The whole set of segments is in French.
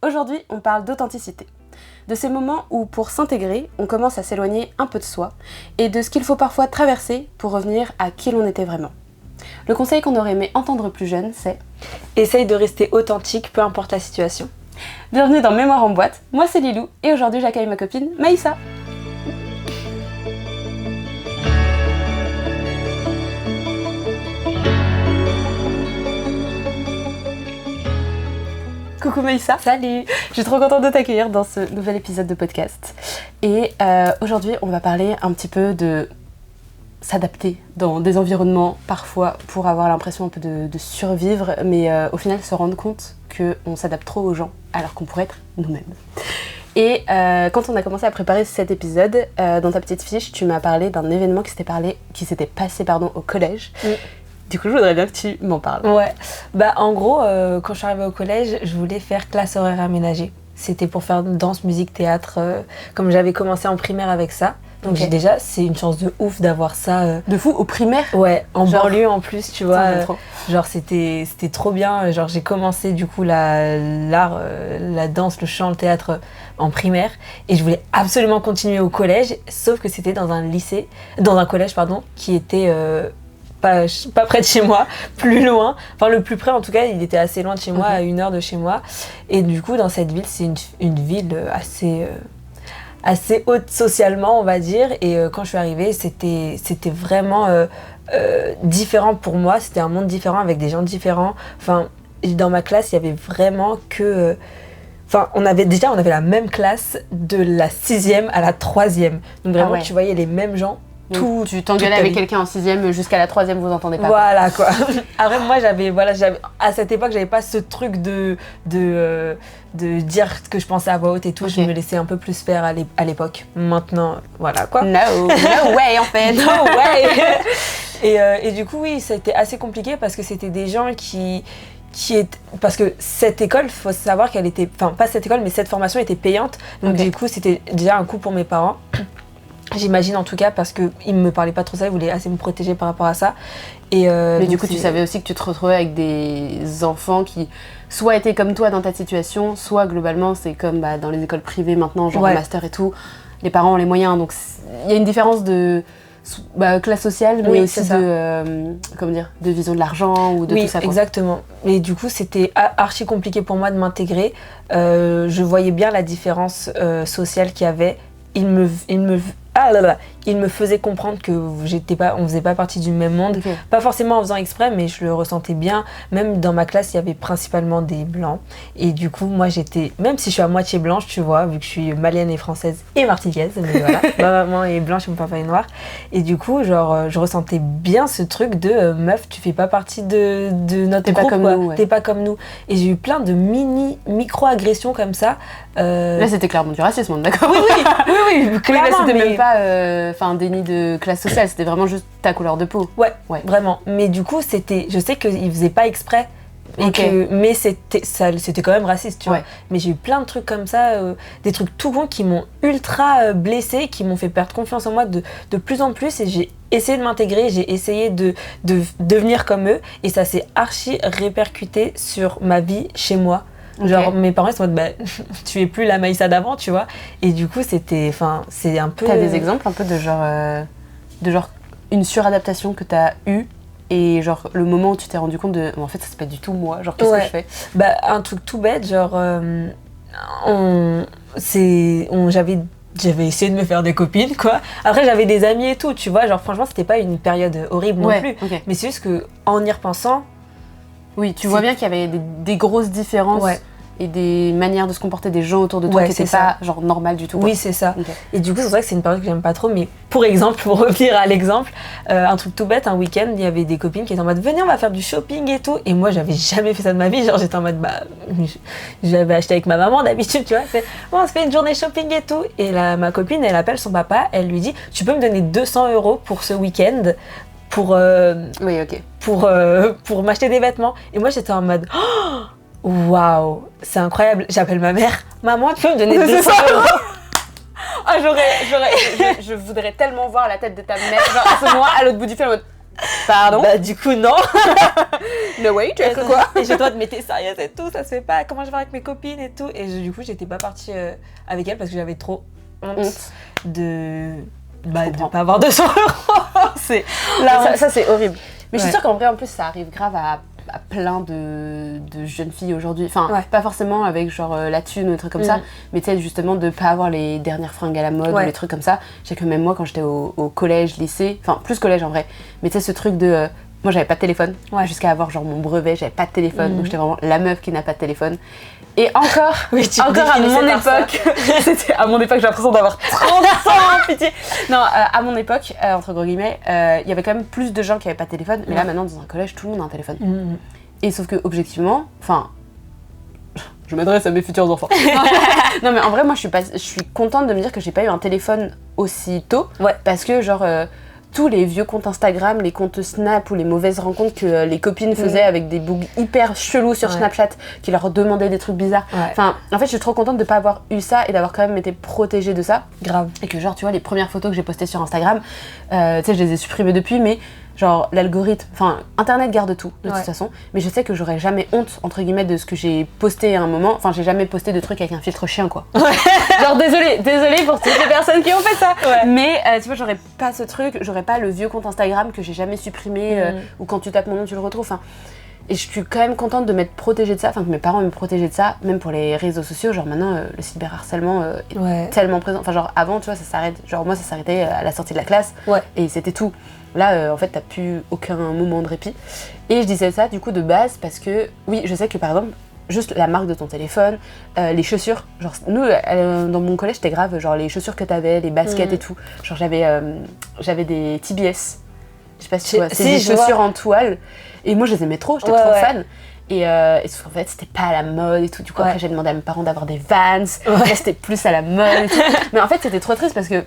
Aujourd'hui, on parle d'authenticité. De ces moments où, pour s'intégrer, on commence à s'éloigner un peu de soi et de ce qu'il faut parfois traverser pour revenir à qui l'on était vraiment. Le conseil qu'on aurait aimé entendre plus jeune, c'est « Essaye de rester authentique, peu importe la situation ». Bienvenue dans Mémoire en boîte, moi c'est Lilou et aujourd'hui j'accueille ma copine Maïssa. Coucou Maïssa. Salut. Je suis trop contente de t'accueillir dans ce nouvel épisode de podcast. Et aujourd'hui, on va parler un petit peu de s'adapter dans des environnements parfois pour avoir l'impression un peu de survivre, mais au final se rendre compte qu'on s'adapte trop aux gens alors qu'on pourrait être nous-mêmes. Et quand on a commencé à préparer cet épisode, dans ta petite fiche, tu m'as parlé d'un événement qui s'était passé au collège. Du coup, je voudrais bien que tu m'en parles. Ouais, en gros, quand je suis arrivée au collège, je voulais faire classe horaire aménagée. C'était pour faire danse, musique, théâtre, comme j'avais commencé en primaire avec ça. Donc déjà, c'est une chance de ouf d'avoir ça. De fou, au primaire ? Ouais, en banlieue en plus, tu vois. Genre, c'était trop bien. Genre, j'ai commencé du coup l'art, la danse, le chant, le théâtre en primaire. Et je voulais absolument continuer au collège, sauf que c'était dans un collège, qui était... pas près de chez moi, plus loin. Enfin, le plus près, en tout cas, il était assez loin de chez moi, à 1 heure de chez moi. Et du coup, dans cette ville, c'est une ville assez haute socialement, on va dire. Et quand je suis arrivée, c'était vraiment différent pour moi. C'était un monde différent, avec des gens différents. Enfin, dans ma classe, il y avait vraiment que... on avait la même classe de la 6e à la 3e. Donc vraiment, tu voyais les mêmes gens. Tu t'engueulais avec quelqu'un en 6e jusqu'à la 3e, vous entendez pas. Voilà quoi. Après moi à cette époque j'avais pas ce truc de dire ce que je pensais à voix haute et tout. Je me laissais un peu plus faire à l'époque. Maintenant voilà quoi. No way en fait. No way. Et du coup oui, ça a été assez compliqué parce que c'était des gens parce que cette école, faut savoir qu'elle était, pas cette école mais cette formation était payante. Donc du coup c'était déjà un coût pour mes parents. J'imagine en tout cas parce qu'ils ne me parlaient pas trop ça, ils voulaient assez me protéger par rapport à ça. Mais du coup, tu savais aussi que tu te retrouvais avec des enfants qui soit étaient comme toi dans ta situation, soit globalement c'est comme dans les écoles privées maintenant, genre master et tout, les parents ont les moyens. Donc il y a une différence de classe sociale, mais aussi de vision de l'argent ou de tout ça. Oui, exactement. Mais du coup, c'était archi compliqué pour moi de m'intégrer. Je voyais bien la différence sociale qu'il y avait. Il me faisait comprendre que on faisait pas partie du même monde, pas forcément en faisant exprès, mais je le ressentais bien. Même dans ma classe, il y avait principalement des blancs. Et du coup, moi, même si je suis à moitié blanche, tu vois, vu que je suis malienne et française et martiniquaise, mais voilà, ma maman est blanche et mon papa est noir. Et du coup, je ressentais bien ce truc de meuf, tu fais pas partie de notre groupe, t'es pas comme nous. Et j'ai eu plein de micro-agressions comme ça. Là, c'était clairement du racisme, on est d'accord. Oui, clairement. Là, c'était même pas un déni de classe sociale, c'était vraiment juste ta couleur de peau. Ouais, vraiment. Mais du coup, je sais qu'ils faisaient pas exprès. Mais c'était quand même raciste, tu vois. Mais j'ai eu plein de trucs comme ça, des trucs tout cons qui m'ont ultra blessée, qui m'ont fait perdre confiance en moi de plus en plus. Et j'ai essayé de m'intégrer, j'ai essayé de devenir comme eux. Et ça s'est archi répercuté sur ma vie chez moi. Genre mes parents ils sont en mode tu es plus la Maïssa d'avant, tu vois. Et du coup c'est un peu... T'as des exemples un peu de genre une suradaptation que t'as eue et genre le moment où tu t'es rendu compte en fait ça c'est pas du tout moi, genre qu'est-ce que je fais? Un truc tout bête, genre j'avais essayé de me faire des copines, quoi. Après, j'avais des amis et tout, tu vois. Genre, franchement, c'était pas une période horrible non plus. Mais c'est juste qu'en y repensant... Oui, tu vois bien qu'il y avait des grosses différences et des manières de se comporter des gens autour de toi qui n'étaient pas genre normales du tout. Oui, c'est ça. Et du coup, c'est vrai que c'est une période que j'aime pas trop. Mais pour revenir à l'exemple, un truc tout bête, un week-end, il y avait des copines qui étaient en mode venez, on va faire du shopping et tout. Et moi, j'avais jamais fait ça de ma vie. Genre, j'étais en mode j'avais acheté avec ma maman d'habitude, tu vois. On se fait une journée shopping et tout. Et là, ma copine, elle appelle son papa, elle lui dit tu peux me donner 200 € pour ce week-end pour m'acheter des vêtements. Et moi, j'étais en mode waouh, c'est incroyable. J'appelle ma mère. Maman, tu peux me donner 200 €? Je voudrais tellement voir la tête de ta mère, genre à ce moment, à l'autre bout du fil, en mode Pardon? Bah du coup non. No way, tu as cru quoi? Et je dois te mettre sérieuse et tout, ça se fait pas. Comment je vais avec mes copines et tout. Et du coup j'étais pas partie avec elle parce que j'avais trop honte de pas avoir 200 €. C'est ça c'est horrible. Mais je suis Ouais. sûre qu'en vrai en plus ça arrive grave à plein de jeunes filles aujourd'hui. Enfin, Ouais. pas forcément avec genre la thune ou des trucs comme ça, mais tu sais justement de pas avoir les dernières fringues à la mode ou les trucs comme ça. Je sais que même moi quand j'étais au collège, lycée, enfin plus collège en vrai, mais tu sais ce truc de... moi j'avais pas de téléphone, jusqu'à avoir genre mon brevet, j'avais pas de téléphone, donc j'étais vraiment la meuf qui n'a pas de téléphone. Et encore, encore à mon époque, c'était à mon époque, j'ai l'impression d'avoir 30 ans, pitié. Non, à mon époque, entre gros guillemets, il y avait quand même plus de gens qui avaient pas de téléphone, mais là maintenant dans un collège, tout le monde a un téléphone. Et sauf que objectivement, enfin, je m'adresse à mes futurs enfants. Non mais en vrai, moi je suis contente de me dire que j'ai pas eu un téléphone aussi tôt, parce que genre tous les vieux comptes Instagram, les comptes Snap ou les mauvaises rencontres que les copines faisaient avec des bougs hyper chelous sur Snapchat qui leur demandaient des trucs bizarres. Enfin, en fait, je suis trop contente de pas avoir eu ça et d'avoir quand même été protégée de ça. Grave. Et que genre, tu vois, les premières photos que j'ai postées sur Instagram, tu sais, je les ai supprimées depuis, mais genre l'algorithme, enfin Internet garde tout de toute façon, mais je sais que j'aurais jamais honte entre guillemets de ce que j'ai posté à un moment. Enfin, j'ai jamais posté de trucs avec un filtre chien quoi. Genre désolée pour toutes les personnes qui ont fait ça. Mais tu vois, j'aurais pas ce truc, j'aurais pas le vieux compte Instagram que j'ai jamais supprimé ou quand tu tapes mon nom tu le retrouves. Enfin, et je suis quand même contente de m'être protégée de ça, enfin que mes parents m'aient protégée de ça, même pour les réseaux sociaux. Genre maintenant, le cyberharcèlement est tellement présent. Enfin genre avant, tu vois, ça s'arrête. Genre moi, ça s'arrêtait à la sortie de la classe et c'était tout. Là, en fait, t'as plus aucun moment de répit. Et je disais ça du coup de base parce que, oui, je sais que par exemple, juste la marque de ton téléphone, les chaussures. Genre, nous, dans mon collège, c'était grave, genre les chaussures que t'avais, les baskets et tout. Genre, j'avais des TBS. Je sais pas si tu vois, c'est des chaussures en toile. Et moi, je les aimais trop, j'étais trop fan. Et sauf qu'en fait, c'était pas à la mode et tout. Du coup, après, j'ai demandé à mes parents d'avoir des Vans. Là, c'était plus à la mode et tout. Mais en fait, c'était trop triste parce que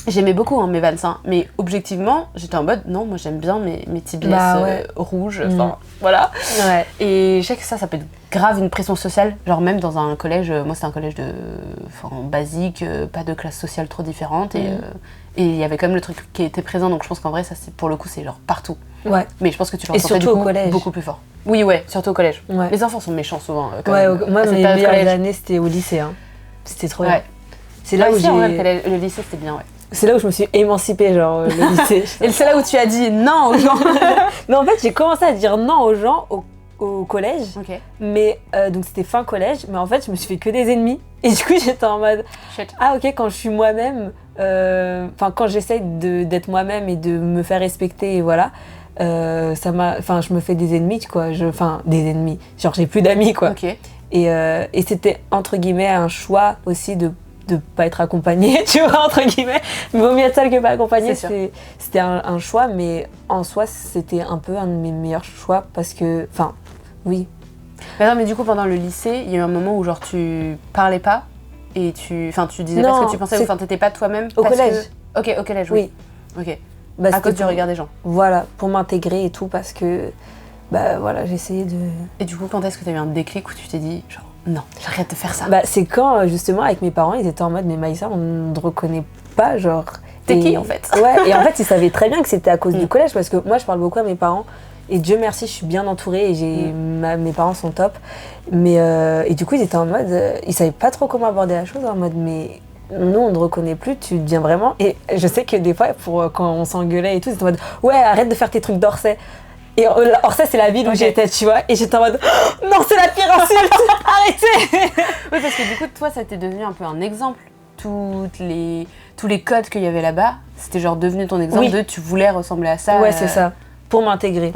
j'aimais beaucoup mes Vans, hein, mais objectivement, j'étais en mode non, moi j'aime bien mes TBS rouges, enfin voilà. Et je sais que ça peut être grave une pression sociale, genre même dans un collège, moi c'était un collège basique, pas de classe sociale trop différente, et il y avait quand même le truc qui était présent, donc je pense qu'en vrai, ça pour le coup, c'est genre partout. Mais je pense que tu le ressentais du coup, au collège. Beaucoup plus fort. Oui, surtout au collège. Les enfants sont méchants souvent. Moi, mes meilleures années, c'était au lycée. Hein. C'était trop bien. C'est là où le lycée, c'était bien, C'est là où je me suis émancipée, genre, le lycée. Et c'est là où tu as dit non aux gens. Mais en fait, j'ai commencé à dire non aux gens au collège. Mais donc c'était fin collège, mais en fait, je me suis fait que des ennemis. Et du coup, j'étais en mode ah ok, quand je suis moi-même, quand j'essaye d'être moi-même et de me faire respecter, et voilà, je me fais des ennemis, quoi. Des ennemis. Genre, j'ai plus d'amis, quoi. Et c'était entre guillemets un choix aussi de pas être accompagnée, tu vois, entre guillemets. Il vaut mieux être seule que pas accompagnée. C'était un choix, mais en soi, c'était un peu un de mes meilleurs choix parce que, oui. Mais non, mais du coup, pendant le lycée, il y a eu un moment où genre tu parlais pas et tu disais pas ce que tu pensais, ou t'étais pas toi-même. Au collège. Ok, au collège, oui. Ok. À cause du regard des gens. Voilà, pour m'intégrer et tout, parce que, voilà, j'essayais de... Et du coup, quand est-ce que t'as eu un déclic où tu t'es dit, genre, non, j'arrête de faire ça? C'est quand, justement, avec mes parents, ils étaient en mode, mais Maïssa, on ne te reconnaît pas, genre... T'es qui, en fait? Ouais, et en fait, ils savaient très bien que c'était à cause du collège, parce que moi, je parle beaucoup à mes parents, et Dieu merci, je suis bien entourée, et mes parents sont top. Mais, et du coup, ils étaient en mode... ils savaient pas trop comment aborder la chose, en mode, mais... nous on ne reconnaît plus, tu deviens vraiment... Et je sais que des fois, quand on s'engueulait et tout, c'était en mode, ouais, arrête de faire tes trucs d'Orsay. Et Orsay, c'est la ville où j'étais, tu vois. Et j'étais en mode, oh, non, c'est la pire insulte, arrêtez. Oui, parce que du coup, toi, ça t'est devenu un peu un exemple. Tous les codes qu'il y avait là-bas, c'était genre devenu ton exemple de tu voulais ressembler à ça. Ouais, c'est ça, pour m'intégrer.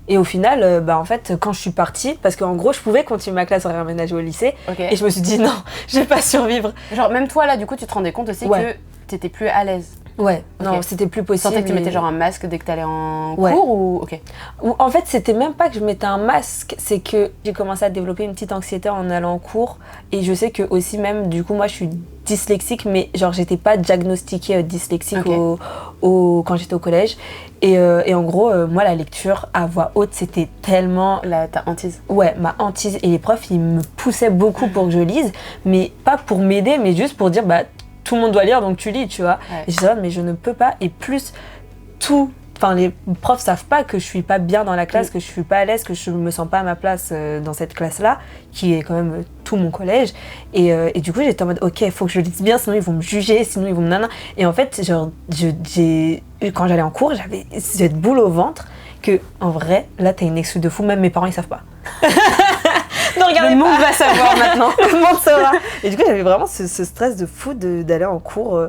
Et au final, en fait, quand je suis partie, parce qu'en gros, je pouvais continuer ma classe à réaménager au lycée, et je me suis dit, non, je vais pas survivre. Genre, même toi, là, du coup, tu te rendais compte aussi que t'étais plus à l'aise. Ouais, non, c'était plus possible. Tu sentais que tu mettais genre un masque dès que t'allais en cours ou... En fait, c'était même pas que je mettais un masque, c'est que j'ai commencé à développer une petite anxiété en allant en cours. Et je sais que aussi même, du coup, moi, je suis dyslexique, mais genre, j'étais pas diagnostiquée dyslexique quand j'étais au collège. Et en gros, moi, la lecture à voix haute, c'était tellement... ta hantise. Ouais, ma hantise. Et les profs, ils me poussaient beaucoup pour que je lise, mais pas pour m'aider, mais juste pour dire, tout le monde doit lire, donc tu lis, tu vois. Et je disais, mais je ne peux pas. Et plus tout enfin les profs savent pas que je suis pas bien dans la classe, que je suis pas à l'aise, que je me sens pas à ma place dans cette classe-là, qui est quand même tout mon collège. Et du coup, j'étais en mode, ok, il faut que je le dise bien, sinon ils vont me juger, sinon ils vont me nana. Et en fait, genre, quand j'allais en cours, j'avais cette boule au ventre que, en vrai, là, t'as une excuse de fou, même mes parents, ils savent pas. Ne regardez le monde va savoir maintenant. Le monde saura. Et du coup, j'avais vraiment ce stress de fou d'aller en cours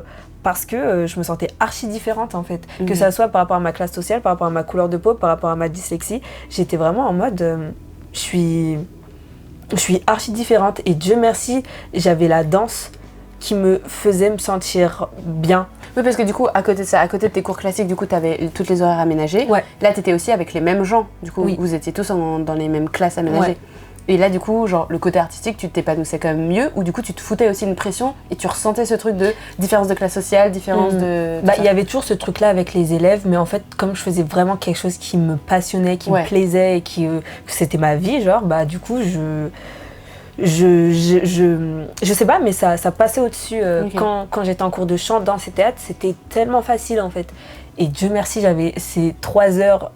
parce que je me sentais archi différente en fait. Que ça soit par rapport à ma classe sociale, par rapport à ma couleur de peau, par rapport à ma dyslexie. J'étais vraiment en mode, je suis archi différente. Et Dieu merci, j'avais la danse qui me faisait me sentir bien. Oui, parce que du coup, à côté de ça, à côté de tes cours classiques, du coup, t'avais toutes les horaires aménagés. Ouais. Là, t'étais aussi avec les mêmes gens. Du coup, oui. Vous étiez tous dans les mêmes classes aménagées. Ouais. Et là, du coup, genre, le côté artistique, tu t'épanouissais quand même mieux, ou du coup, tu te foutais aussi une pression et tu ressentais ce truc de différence de classe sociale, différence de... Bah, il y avait toujours ce truc-là avec les élèves, mais en fait, comme je faisais vraiment quelque chose qui me passionnait, qui me plaisait et que c'était ma vie, genre, bah, du coup, je sais pas, mais ça passait au-dessus. Quand j'étais en cours de chant, danse et théâtre, c'était tellement facile, en fait. Et Dieu merci, j'avais ces 3 heures...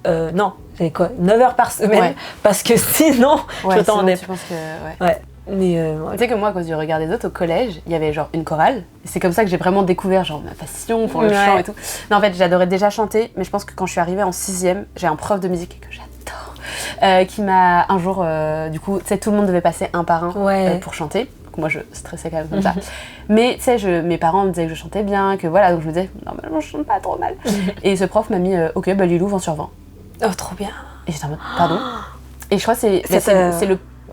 j'avais quoi 9 heures par semaine, parce que sinon, je t'entendais. Tu penses que... Ouais. Mais tu sais que moi, à cause du regard des autres, au collège, il y avait genre une chorale. Et c'est comme ça que j'ai vraiment découvert genre ma passion pour le chant et tout. Non, en fait, j'adorais déjà chanter, mais je pense que quand je suis arrivée en 6e, j'ai un prof de musique que j'adore, qui m'a un jour, du coup, tu sais, tout le monde devait passer un par un pour chanter. Donc moi, je stressais quand même comme ça. Mais tu sais, mes parents me disaient que je chantais bien, que voilà, donc je me disais, normalement, je chante pas trop mal. Et ce prof m'a mis, ok, bah Lilou, 20 sur 20. Oh, trop bien. Et j'étais en mode, pardon. Et je crois que c'est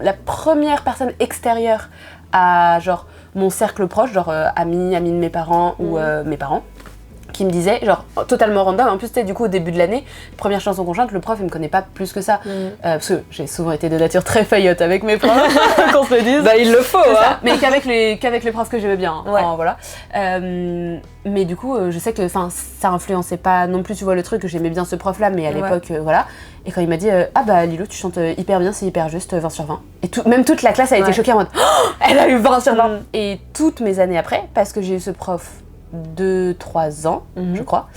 la première personne extérieure à genre mon cercle proche, genre amis de mes parents ou mes parents, qui me disait, genre totalement random. En plus, c'était du coup au début de l'année, première chanson qu'on chante, le prof il me connaît pas plus que ça. Parce que j'ai souvent été de nature très faillotte avec mes profs, qu'on se le dise. Bah, il le faut, hein. Mais qu'avec les profs que j'aimais bien. Hein. Enfin, voilà. Mais du coup, je sais que ça influençait pas non plus, tu vois, le truc, que j'aimais bien ce prof-là, mais à l'époque, voilà. Et quand il m'a dit, ah bah Lilo, tu chantes hyper bien, c'est hyper juste, 20 sur 20. Et même toute la classe a été choquée en mode, oh, elle a eu 20 sur 20. Et toutes mes années après, parce que j'ai eu ce prof 2-3 ans, je crois,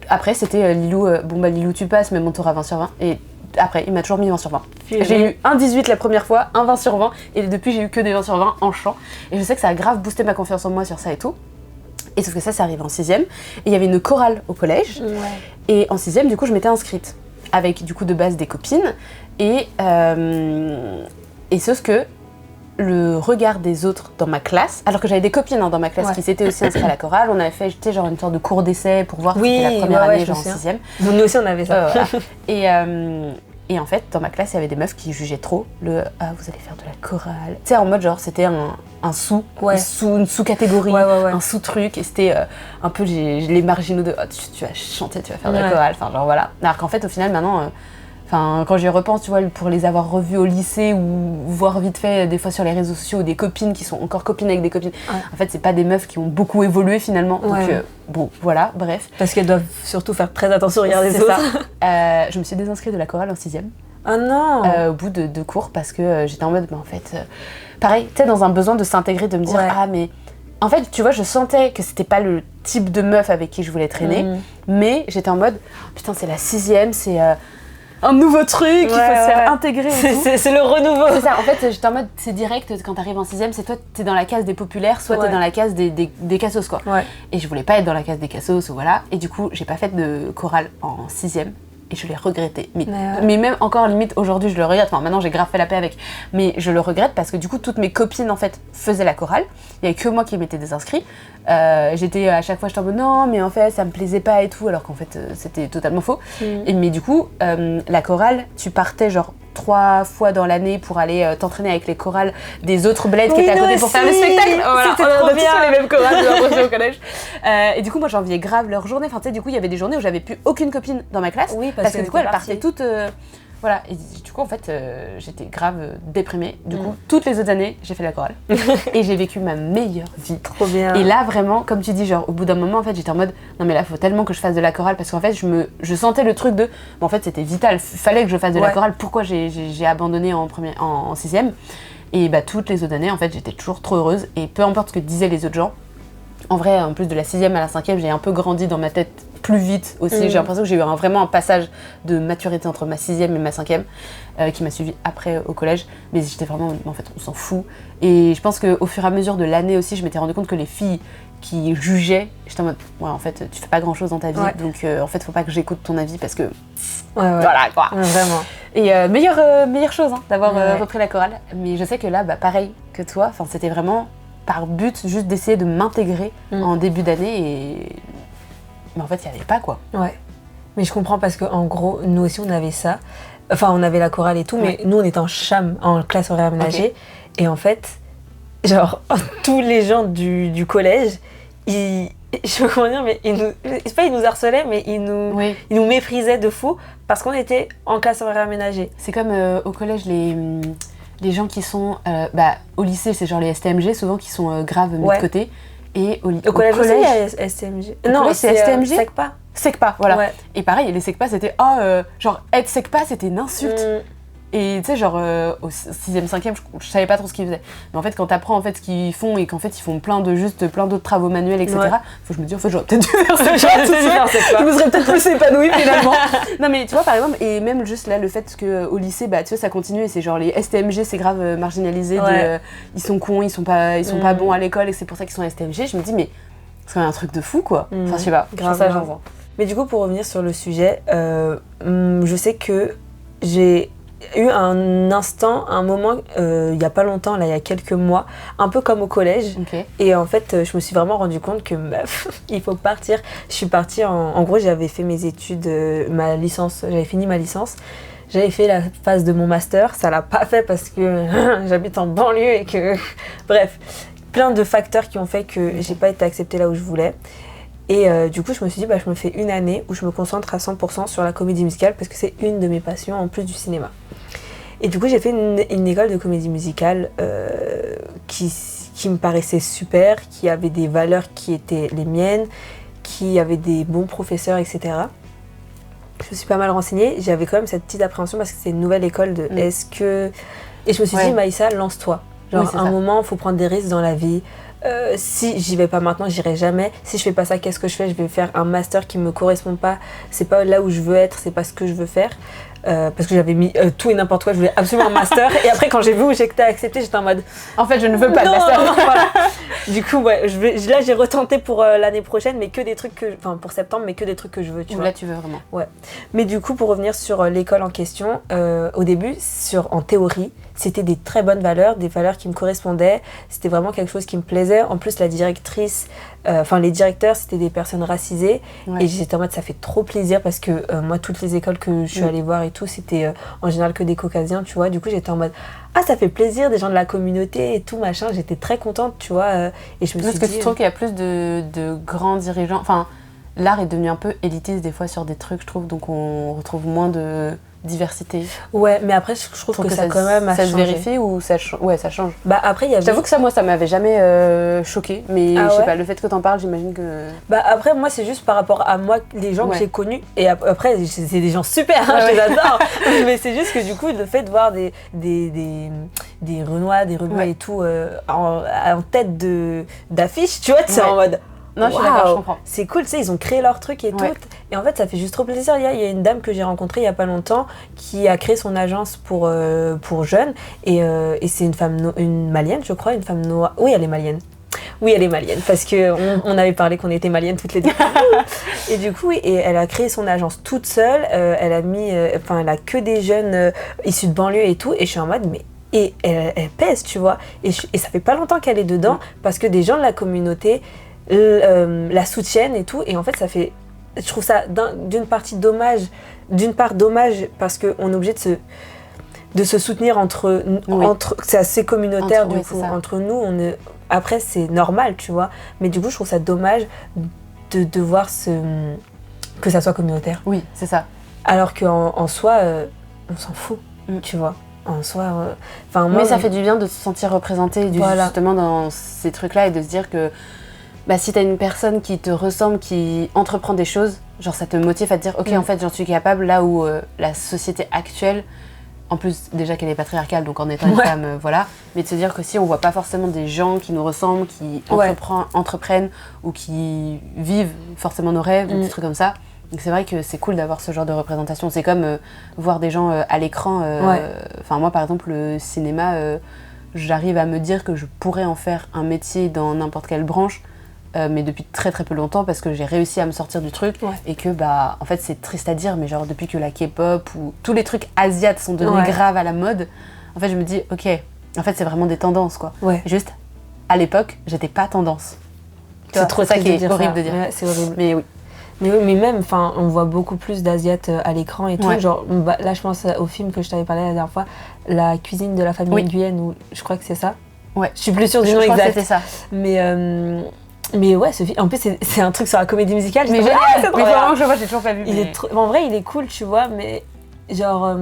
après c'était Lilou, Lilou tu passes, mais mon tour à 20 sur 20. Et après, il m'a toujours mis 20 sur 20. J'ai eu un 18 la première fois, un 20 sur 20, et depuis j'ai eu que des 20 sur 20 en chant. Et je sais que ça a grave boosté ma confiance en moi sur ça et tout. Et sauf que ça arrivé en 6e, et il y avait une chorale au collège, et en 6e, du coup, je m'étais inscrite, avec du coup de base des copines, et sauf que le regard des autres dans ma classe, alors que j'avais des copines dans ma classe qui s'étaient aussi inscrites à la chorale, on avait fait genre une sorte de cours d'essai pour voir si c'était la première année, genre en 6e. Nous aussi on avait ça. Voilà. Et en fait, dans ma classe, il y avait des meufs qui jugeaient trop vous allez faire de la chorale. Tu sais, en mode genre, c'était un une sous-catégorie, un sous-truc, et c'était un peu les marginaux de tu vas chanter, tu vas faire de la chorale, enfin genre voilà. Alors qu'en fait, au final, maintenant, quand j'y repense, tu vois, pour les avoir revus au lycée ou voir vite fait des fois sur les réseaux sociaux des copines qui sont encore copines avec des copines, en fait, c'est pas des meufs qui ont beaucoup évolué finalement. Donc bon, voilà, bref. Parce qu'elles doivent surtout faire très attention au regard des autres. Je me suis désinscrite de la chorale en 6e. Ah non. Au bout de 2 cours, parce que j'étais en mode, en fait, pareil, tu sais, dans un besoin de s'intégrer, de me dire, mais... En fait, tu vois, je sentais que c'était pas le type de meuf avec qui je voulais traîner, mais j'étais en mode, putain, c'est la 6e, c'est... un nouveau truc, il faut se faire intégrer et tout. C'est le renouveau. C'est ça, en fait, j'étais en mode, c'est direct, quand t'arrives en 6e, c'est toi, t'es dans la case des populaires, soit t'es dans la case des cassos, quoi. Et je voulais pas être dans la case des cassos, ou voilà. Et du coup, j'ai pas fait de chorale en 6e. Et je l'ai regretté. Mais même encore, limite, aujourd'hui, je le regrette. Enfin, maintenant, j'ai grave fait la paix avec. Mais je le regrette parce que du coup, toutes mes copines, en fait, faisaient la chorale. Il y avait que moi qui m'étais désinscrit. J'étais à chaque fois, j'étais en mode non, mais en fait, ça me plaisait pas et tout. Alors qu'en fait, c'était totalement faux. Mais du coup, la chorale, tu partais genre 3 fois dans l'année pour aller t'entraîner avec les chorales des autres bleds qui étaient à côté pour faire le spectacle. Voilà, c'était trop bien. On a tous les mêmes chorales, j'ai l'impression, au collège. Et du coup, moi, j'enviais grave leur journée. Enfin, tu sais, du coup, il y avait des journées où j'avais plus aucune copine dans ma classe. Oui, parce que du coup, elles partaient toutes... Voilà, et du coup, en fait, j'étais grave déprimée. Du coup, toutes les autres années, j'ai fait la chorale. Et j'ai vécu ma meilleure vie. Trop bien. Et là, vraiment, comme tu dis, genre, au bout d'un moment, en fait, j'étais en mode, non mais là, faut tellement que je fasse de la chorale, parce qu'en fait, je sentais le truc de, bon, en fait, c'était vital, fallait que je fasse de la chorale. Pourquoi j'ai abandonné en 6e? Et bah, toutes les autres années, en fait, j'étais toujours trop heureuse. Et peu importe ce que disaient les autres gens, en vrai, en plus de la 6e à la 5e, j'ai un peu grandi dans ma tête plus vite aussi. J'ai l'impression que j'ai eu vraiment un passage de maturité entre ma 6e et ma 5e qui m'a suivi après au collège. Mais j'étais vraiment, en fait, on s'en fout. Et je pense qu'au fur et à mesure de l'année aussi, je m'étais rendu compte que les filles qui jugeaient, j'étais en mode, ouais, en fait, tu fais pas grand chose dans ta vie, donc en fait, faut pas que j'écoute ton avis parce que. Voilà quoi. Vraiment. Et meilleure chose d'avoir repris la chorale. Mais je sais que là, pareil que toi, c'était vraiment par but juste d'essayer de m'intégrer en début d'année. Mais en fait, il n'y avait pas quoi. Ouais. Mais je comprends parce qu'en gros, nous aussi, on avait ça. Enfin, on avait la chorale et tout, mais nous, on était en CHAM, en classe horaire aménagée. Okay. Et en fait, genre, tous les gens du collège, je veux comment dire, mais ils nous harcelaient, mais ils nous méprisaient de fou parce qu'on était en classe horaire aménagée. C'est comme au collège, les gens qui sont... au lycée, c'est genre les STMG, souvent qui sont graves mis de côté. Et au collège aussi, il y a STMG. Non, c'est STMG. SECPA. SECPA, voilà. Ouais. Et pareil, les SECPA, c'était... genre, être SECPA, c'était une insulte. Et tu sais, genre, au 6e, 5e, je savais pas trop ce qu'ils faisaient. Mais en fait, quand t'apprends en fait, ce qu'ils font et qu'en fait, ils font plein d'autres travaux manuels, etc., faut que je me dise, en fait, j'aurais peut-être dû faire ça. Je me serais peut-être plus épanouie finalement. Non, mais tu vois, par exemple, et même juste là, le fait qu'au lycée, tu vois, ça continue et c'est genre les STMG, c'est grave marginalisé. Ils sont cons, ils sont pas bons à l'école et c'est pour ça qu'ils sont STMG. Je me dis, mais c'est quand même un truc de fou, quoi. Enfin, je sais pas, grave ça, j'en. Mais du coup, pour revenir sur le sujet, je sais que j'ai eu un instant, un moment, il y a pas longtemps, là, il y a quelques mois, un peu comme au collège. Okay. Et en fait, je me suis vraiment rendu compte que il faut partir. Je suis partie en gros, j'avais fait mes études, ma licence, j'avais fini ma licence. J'avais fait la phase de mon master, ça l'a pas fait parce que j'habite en banlieue et que... Bref, plein de facteurs qui ont fait que j'ai pas été acceptée là où je voulais. Et du coup, je me suis dit, je me fais une année où je me concentre à 100% sur la comédie musicale parce que c'est une de mes passions en plus du cinéma. Et du coup, j'ai fait une école de comédie musicale qui me paraissait super, qui avait des valeurs qui étaient les miennes, qui avait des bons professeurs, etc. Je me suis pas mal renseignée. J'avais quand même cette petite appréhension parce que c'est une nouvelle école de est-ce que... Et je me suis dit, Maïssa, lance-toi. Genre, à un moment, il faut prendre des risques dans la vie. Si j'y vais pas maintenant, j'irai jamais. Si je fais pas ça, qu'est-ce que je fais? Je vais faire un master qui me correspond pas. C'est pas là où je veux être, c'est pas ce que je veux faire. Parce que j'avais mis tout et n'importe quoi, je voulais absolument un master. Et après, quand j'ai vu où j'étais acceptée, j'étais en mode en fait, je ne veux pas de master. Voilà. Du coup, là, j'ai retenté pour l'année prochaine, mais que des trucs pour septembre, mais que des trucs que je veux. Tu vois. Là, tu veux vraiment. Ouais. Mais du coup, pour revenir sur l'école en question, au début, en théorie, c'était des très bonnes valeurs, des valeurs qui me correspondaient. C'était vraiment quelque chose qui me plaisait. En plus, la directrice, les directeurs, c'était des personnes racisées. Ouais. Et j'étais en mode, ça fait trop plaisir parce que moi, toutes les écoles que je suis allée voir et tout, c'était en général que des caucasiens, tu vois. Du coup, j'étais en mode, ça fait plaisir, des gens de la communauté et tout, machin. J'étais très contente, tu vois. Et je me suis dit... Parce que tu trouves qu'il y a plus de grands dirigeants... Enfin, l'art est devenu un peu élitiste des fois sur des trucs, je trouve. Donc, on retrouve moins de... diversité. Ouais, mais après, je trouve que ça quand même a changé. Ça se vérifie ou ça change? Après, il y avait... J'avoue que ça, moi, ça m'avait jamais choqué, mais je sais pas, le fait que t'en parles, j'imagine que... Après, moi, c'est juste par rapport à moi, les gens que j'ai connus, et après, c'est des gens super, je les adore, mais c'est juste que du coup, le fait de voir des Renois, des Renois et tout en tête d'affiche, tu vois, c'est en mode... Non, je suis d'accord, je comprends. C'est cool, tu sais, ils ont créé leur truc et tout. Et en fait, ça fait juste trop plaisir. Il y a une dame que j'ai rencontrée il y a pas longtemps qui a créé son agence pour jeunes. Et c'est une femme, une malienne, je crois, une femme noire. Oui, elle est malienne. Oui, elle est malienne, parce qu'on avait parlé qu'on était maliennes toutes les deux. Et du coup, et elle a créé son agence toute seule. Elle a que des jeunes issus de banlieue et tout. Et je suis en mode, mais... Et elle pèse, tu vois. Et ça fait pas longtemps qu'elle est dedans, parce que des gens de la communauté... la soutiennent et tout, et en fait ça fait, je trouve ça d'une part dommage parce qu'on est obligé de se soutenir entre c'est assez communautaire entre nous, après c'est normal, tu vois, mais du coup je trouve ça dommage de voir que ça soit communautaire. Oui, c'est ça. Alors qu'en soi on s'en fout, tu vois. En soi, mais ça fait du bien de se sentir représenté justement dans ces trucs-là et de se dire que si t'as une personne qui te ressemble, qui entreprend des choses, genre ça te motive à te dire ok, en fait j'en suis capable, là où la société actuelle en plus déjà qu'elle est patriarcale, donc en étant une femme, voilà, mais de se dire que si on voit pas forcément des gens qui nous ressemblent, qui entreprennent ou qui vivent forcément nos rêves, ou des trucs comme ça. Donc c'est vrai que c'est cool d'avoir ce genre de représentation. C'est comme voir des gens à l'écran. Enfin moi par exemple le cinéma, j'arrive à me dire que je pourrais en faire un métier dans n'importe quelle branche, mais depuis très très peu longtemps parce que j'ai réussi à me sortir du truc et que bah en fait c'est triste à dire mais genre depuis que la K-pop ou tous les trucs asiates sont devenus graves à la mode, en fait je me dis ok, en fait c'est vraiment des tendances quoi. Juste à l'époque j'étais pas tendance. C'est trop ça qui est horrible de dire. Ouais, c'est horrible. Mais oui. Mais même, enfin, on voit beaucoup plus d'asiates à l'écran et tout. Genre, là, je pense au film que je t'avais parlé la dernière fois, La cuisine de la famille Nguyen, ou je crois que c'est ça. Ouais. Je suis plus sûre du nom exact. Je crois que c'était ça. Mais ouais, ce film, en plus, c'est un truc sur la comédie musicale. Mais génial. C'est trop vraiment que je vois, j'ai toujours pas vu. En vrai, il est cool, tu vois, mais genre.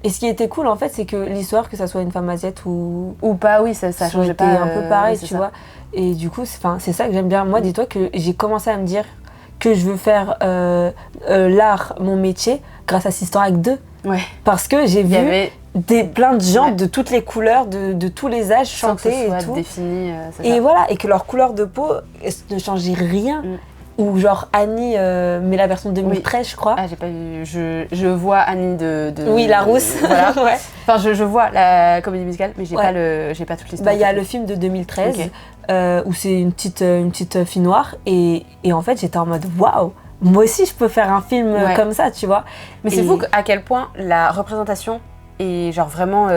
Et ce qui était cool, en fait, c'est que l'histoire, que ça soit une femme asiate ou pas, oui, ça changeait pas. un peu pareil, tu vois. Et du coup, c'est ça que j'aime bien. Moi, dis-toi que j'ai commencé à me dire que je veux faire l'art mon métier grâce à Sister Act 2. Parce que j'ai vu plein de gens de toutes les couleurs, de tous les âges chanter et tout. Défini, et voilà, et que leur couleur de peau ne changeait rien. Ou genre Annie, mais la version 2013, je crois. Ah, j'ai pas vu. Je vois Annie de... Oui, la rousse. Voilà. Enfin, je vois la comédie musicale, mais j'ai pas toute l'histoire. Bah, il y a le film de 2013, où c'est une petite fille noire. Et en fait, j'étais en mode, waouh, moi aussi, je peux faire un film comme ça, tu vois. Mais c'est fou à quel point la représentation est genre vraiment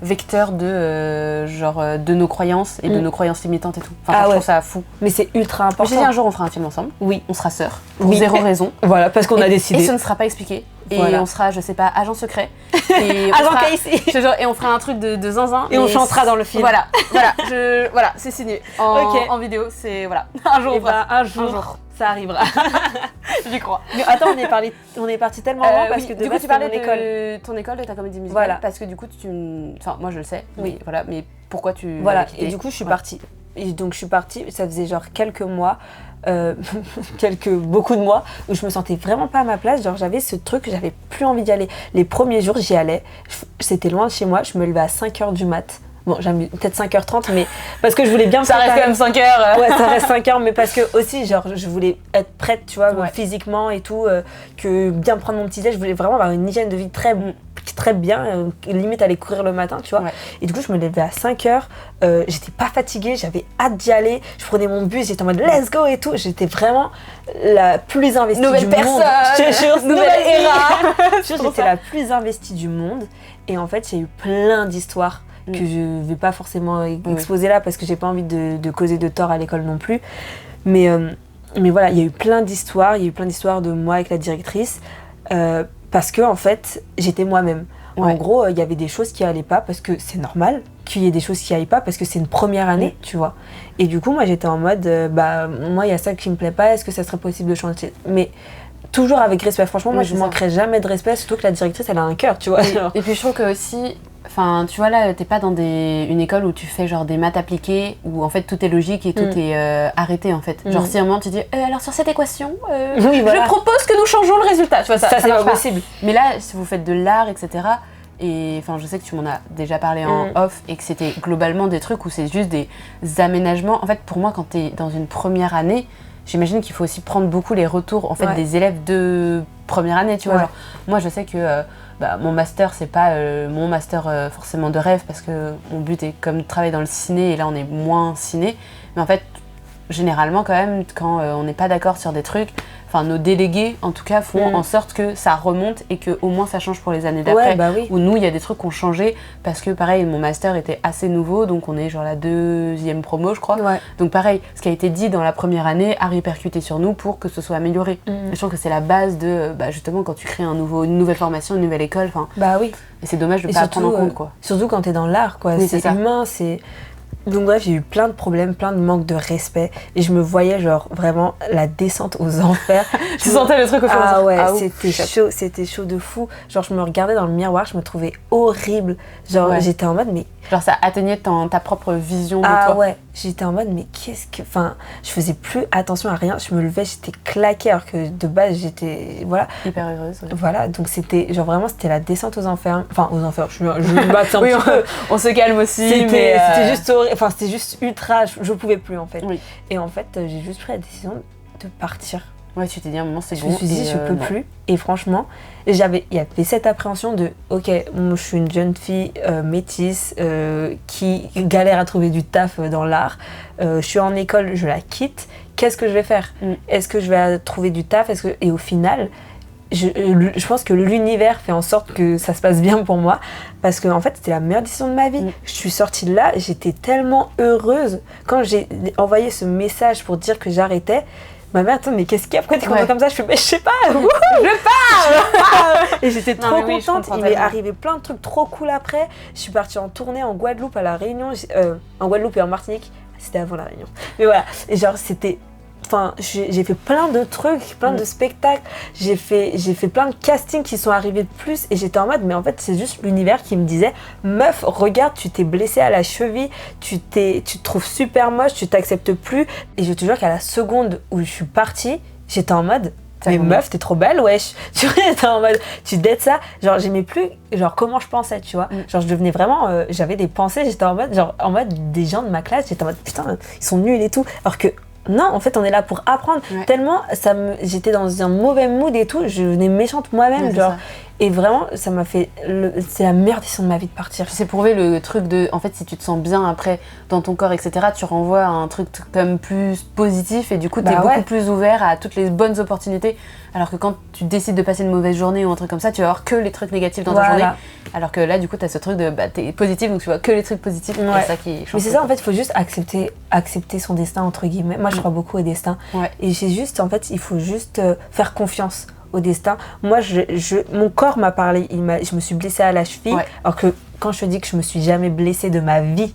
vecteur de nos croyances et de nos croyances limitantes et tout. Enfin, je trouve ça fou. Mais c'est ultra important. Je me dis un jour on fera un film ensemble. Oui. On sera sœurs. Pour zéro raison. Voilà, parce qu'on a décidé. Et ce ne sera pas expliqué. Et on sera, je sais pas, agent secret. Et agent Casey. Et on fera un truc de zinzin. Et on chantera dans le film. Voilà, c'est signé. En vidéo, c'est voilà. Un jour. Ça arrivera. J'y crois. Mais attends, on est parti tellement loin parce que du coup tu parlais de ton école, de ta comédie musicale. Voilà. Parce que du coup enfin moi je le sais. Oui. Mais pourquoi tu Voilà. Et du coup je suis partie. Et donc je suis partie. Ça faisait genre quelques mois, beaucoup de mois où je me sentais vraiment pas à ma place. Genre j'avais ce truc, j'avais plus envie d'y aller. Les premiers jours j'y allais. C'était loin de chez moi. Je me levais à 5h du mat. Bon, j'aime peut-être 5h30, mais parce que je voulais bien me préparer. Ça reste quand même 5h. Ouais, ça reste 5h, mais parce que aussi, genre, je voulais être prête, tu vois, physiquement et tout, que bien prendre mon petit déj. Je voulais vraiment avoir une hygiène de vie très bien, limite aller courir le matin, tu vois. Et du coup, je me levais à 5h, j'étais pas fatiguée, j'avais hâte d'y aller. Je prenais mon bus, j'étais en mode let's go et tout. J'étais vraiment la plus investie nouvelle du personne, monde. Je te jure, nouvelle éra. J'étais la plus investie du monde. Et en fait, il y a eu plein d'histoires que je vais pas forcément exposer là parce que j'ai pas envie de causer de tort à l'école non plus. Mais voilà, il y a eu plein d'histoires. Il y a eu plein d'histoires de moi avec la directrice parce que en fait, j'étais moi-même. En gros, il y avait des choses qui allaient pas parce que c'est normal qu'il y ait des choses qui aillent pas parce que c'est une première année, tu vois. Et du coup, moi, j'étais en mode, moi, il y a ça qui me plaît pas. Est-ce que ça serait possible de changer ? Mais toujours avec respect. Franchement, moi, je manquerai jamais de respect, surtout que la directrice, elle a un cœur, tu vois. Et puis, je trouve que aussi... Enfin, tu vois, là, t'es pas dans une école où tu fais genre des maths appliquées, où en fait tout est logique et tout est arrêté en fait. Genre, si à un moment tu dis, alors sur cette équation, je propose que nous changeons le résultat. Tu vois, ça c'est pas possible. Mais là, si vous faites de l'art, etc., et enfin, je sais que tu m'en as déjà parlé en off et que c'était globalement des trucs où c'est juste des aménagements. En fait, pour moi, quand t'es dans une première année, j'imagine qu'il faut aussi prendre beaucoup les retours en fait des élèves de première année, tu vois. Genre, moi, je sais que mon master, c'est pas mon master forcément de rêve parce que mon but est comme de travailler dans le ciné et là, on est moins ciné. Mais en fait, généralement, quand même, quand on n'est pas d'accord sur des trucs, enfin, nos délégués, en tout cas, font en sorte que ça remonte et qu'au moins ça change pour les années d'après. Où nous, il y a des trucs qui ont changé parce que, pareil, mon master était assez nouveau, donc on est genre la 2e promo, je crois. Donc, pareil, ce qui a été dit dans la première année a répercuté sur nous pour que ce soit amélioré. Et je trouve que c'est la base de, justement, quand tu crées une nouvelle formation, une nouvelle école. Et c'est dommage de ne pas prendre en compte, quoi. Surtout quand t'es dans l'art, quoi. Oui, c'est humain, c'est... Donc bref, j'ai eu plein de problèmes, plein de manque de respect. Et je me voyais genre vraiment la descente aux enfers. Tu sentais le truc au fur et à mesure. Ah ouais, c'était chaud de fou. Genre je me regardais dans le miroir, je me trouvais horrible. Genre j'étais en mode mais... Genre ça atteignait ta propre vision de toi. Ah ouais, j'étais en mode mais qu'est-ce que... Enfin, je faisais plus attention à rien. Je me levais, j'étais claquée alors que de base j'étais... Voilà. Hyper heureuse. Ouais. Voilà, donc c'était genre vraiment c'était la descente aux enfers. Enfin aux enfers, je me battais un oui, petit peu. On se calme aussi. C'était juste horrible. Enfin c'était juste ultra... Je pouvais plus en fait. Oui. Et en fait j'ai juste pris la décision de partir. Ouais, tu t'es dit à un moment c'est bon. Je me suis dit je peux plus. Et franchement, il y avait cette appréhension de ok, moi je suis une jeune fille métisse qui galère à trouver du taf dans l'art. Je suis en école, je la quitte. Qu'est-ce que je vais faire? Est-ce que je vais trouver du taf? Et au final, je pense que l'univers fait en sorte que ça se passe bien pour moi parce que en fait c'était la meilleure décision de ma vie. Je suis sortie de là, j'étais tellement heureuse quand j'ai envoyé ce message pour dire que j'arrêtais. Ma mère, attends, mais qu'est-ce qu'il y a? Pourquoi t'es contente comme ça? Je fais, mais je sais pas, je pars. Et j'étais trop contente. Il m'est arrivé plein de trucs trop cool après. Je suis partie en tournée en Guadeloupe, à La Réunion, en Guadeloupe et en Martinique. C'était avant La Réunion. Mais voilà, et genre c'était... Enfin, j'ai fait plein de trucs, plein de spectacles, j'ai fait plein de castings qui sont arrivés de plus et j'étais en mode, mais en fait c'est juste l'univers qui me disait meuf, regarde, tu t'es blessée à la cheville, tu te trouves super moche, tu t'acceptes plus. Et je te jure qu'à la seconde où je suis partie, j'étais en mode, mais meuf, t'es trop belle, wesh. Tu vois, j'étais en mode, tu dates ça. Genre, j'aimais plus, genre, comment je pensais, tu vois. Genre, je devenais vraiment, j'avais des pensées, j'étais en mode, des gens de ma classe, j'étais en mode, putain, ils sont nuls et tout. Alors que, non, en fait, on est là pour apprendre. Tellement, j'étais dans un mauvais mood et tout, je venais méchante moi-même, genre. Et vraiment, ça m'a fait... C'est la meilleure décision de ma vie de partir. C'est prouvé le truc de... En fait, si tu te sens bien après dans ton corps, etc., tu renvoies à un truc comme plus positif et du coup, t'es beaucoup plus ouvert à toutes les bonnes opportunités. Alors que quand tu décides de passer une mauvaise journée ou un truc comme ça, tu vas avoir que les trucs négatifs dans ta journée. Alors que là, du coup, t'as ce truc de... Bah, t'es positif, donc tu vois que les trucs positifs. Et ça qui change. Mais c'est ça, en fait, il faut juste accepter son destin, entre guillemets. Moi, je crois beaucoup au destin. Et j'ai juste... En fait, il faut juste faire confiance au destin. Moi, mon corps m'a parlé. Je me suis blessée à la cheville. Alors que quand je te dis que je me suis jamais blessée de ma vie,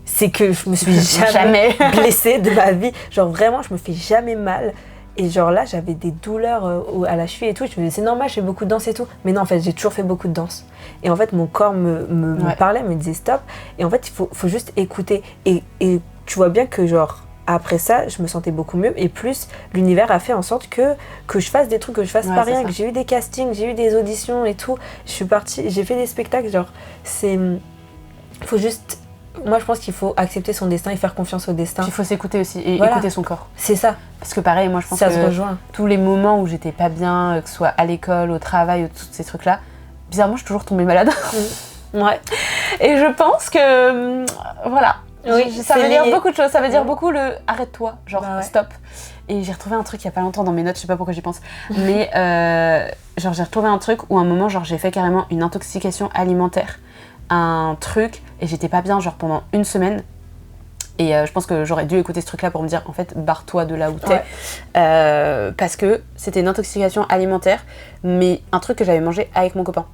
c'est que je me suis jamais blessée de ma vie. Genre vraiment, je me fais jamais mal. Et genre là, j'avais des douleurs à la cheville et tout. Je me disais, c'est normal, je fais beaucoup de danse et tout. Mais non, en fait, j'ai toujours fait beaucoup de danse. Et en fait, mon corps me parlait, me disait stop. Et en fait, il faut juste écouter. Et tu vois bien que genre... Après ça, je me sentais beaucoup mieux et plus l'univers a fait en sorte que je fasse des trucs que je fasse pas rien, que j'ai eu des castings, j'ai eu des auditions et tout. Je suis partie, j'ai fait des spectacles, genre faut juste... Moi je pense qu'il faut accepter son destin et faire confiance au destin. Il faut s'écouter aussi et écouter son corps. C'est ça. Parce que pareil, moi je pense ça que se rejoint. Tous les moments où j'étais pas bien, que ce soit à l'école, au travail, ou tous ces trucs-là, bizarrement je suis toujours tombée malade. Ouais. Et je pense que... voilà. Oui, ça veut dire beaucoup de choses, ça veut dire beaucoup le arrête-toi, genre stop. Et j'ai retrouvé un truc il y a pas longtemps dans mes notes, je sais pas pourquoi j'y pense, mais genre j'ai retrouvé un truc où à un moment genre j'ai fait carrément une intoxication alimentaire, un truc, et j'étais pas bien genre pendant une semaine. Et je pense que j'aurais dû écouter ce truc-là pour me dire en fait barre-toi de là où t'es, parce que c'était une intoxication alimentaire, mais un truc que j'avais mangé avec mon copain.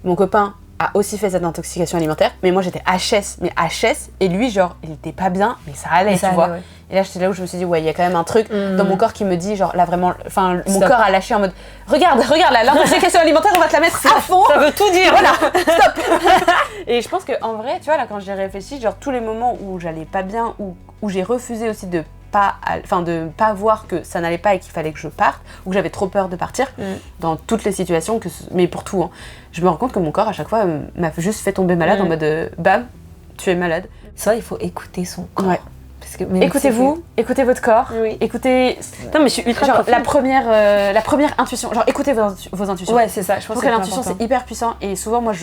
Mon copain a aussi fait cette intoxication alimentaire, mais moi j'étais HS, et lui genre il était pas bien, mais ça allait, tu vois. Et là j'étais là où je me suis dit il y a quand même un truc dans mon corps qui me dit genre là vraiment, enfin mon corps a lâché en mode regarde là, l'intoxication alimentaire on va te la mettre à fond. Ça veut tout dire. Voilà, stop. Et je pense que en vrai, tu vois là quand j'ai réfléchi, genre tous les moments où j'allais pas bien, où j'ai refusé aussi de pas voir que ça n'allait pas et qu'il fallait que je parte, ou que j'avais trop peur de partir, dans toutes les situations, mais pour tout, hein. Je me rends compte que mon corps à chaque fois m'a juste fait tomber malade en mode bam, tu es malade. C'est vrai, il faut écouter son corps. Parce que écoutez-vous, écoutez votre corps, écoutez... Non mais je suis ultra genre, la première intuition, genre écoutez vos intuitions. Ouais, c'est ça, je pense que l'intuition c'est hyper puissant, et souvent moi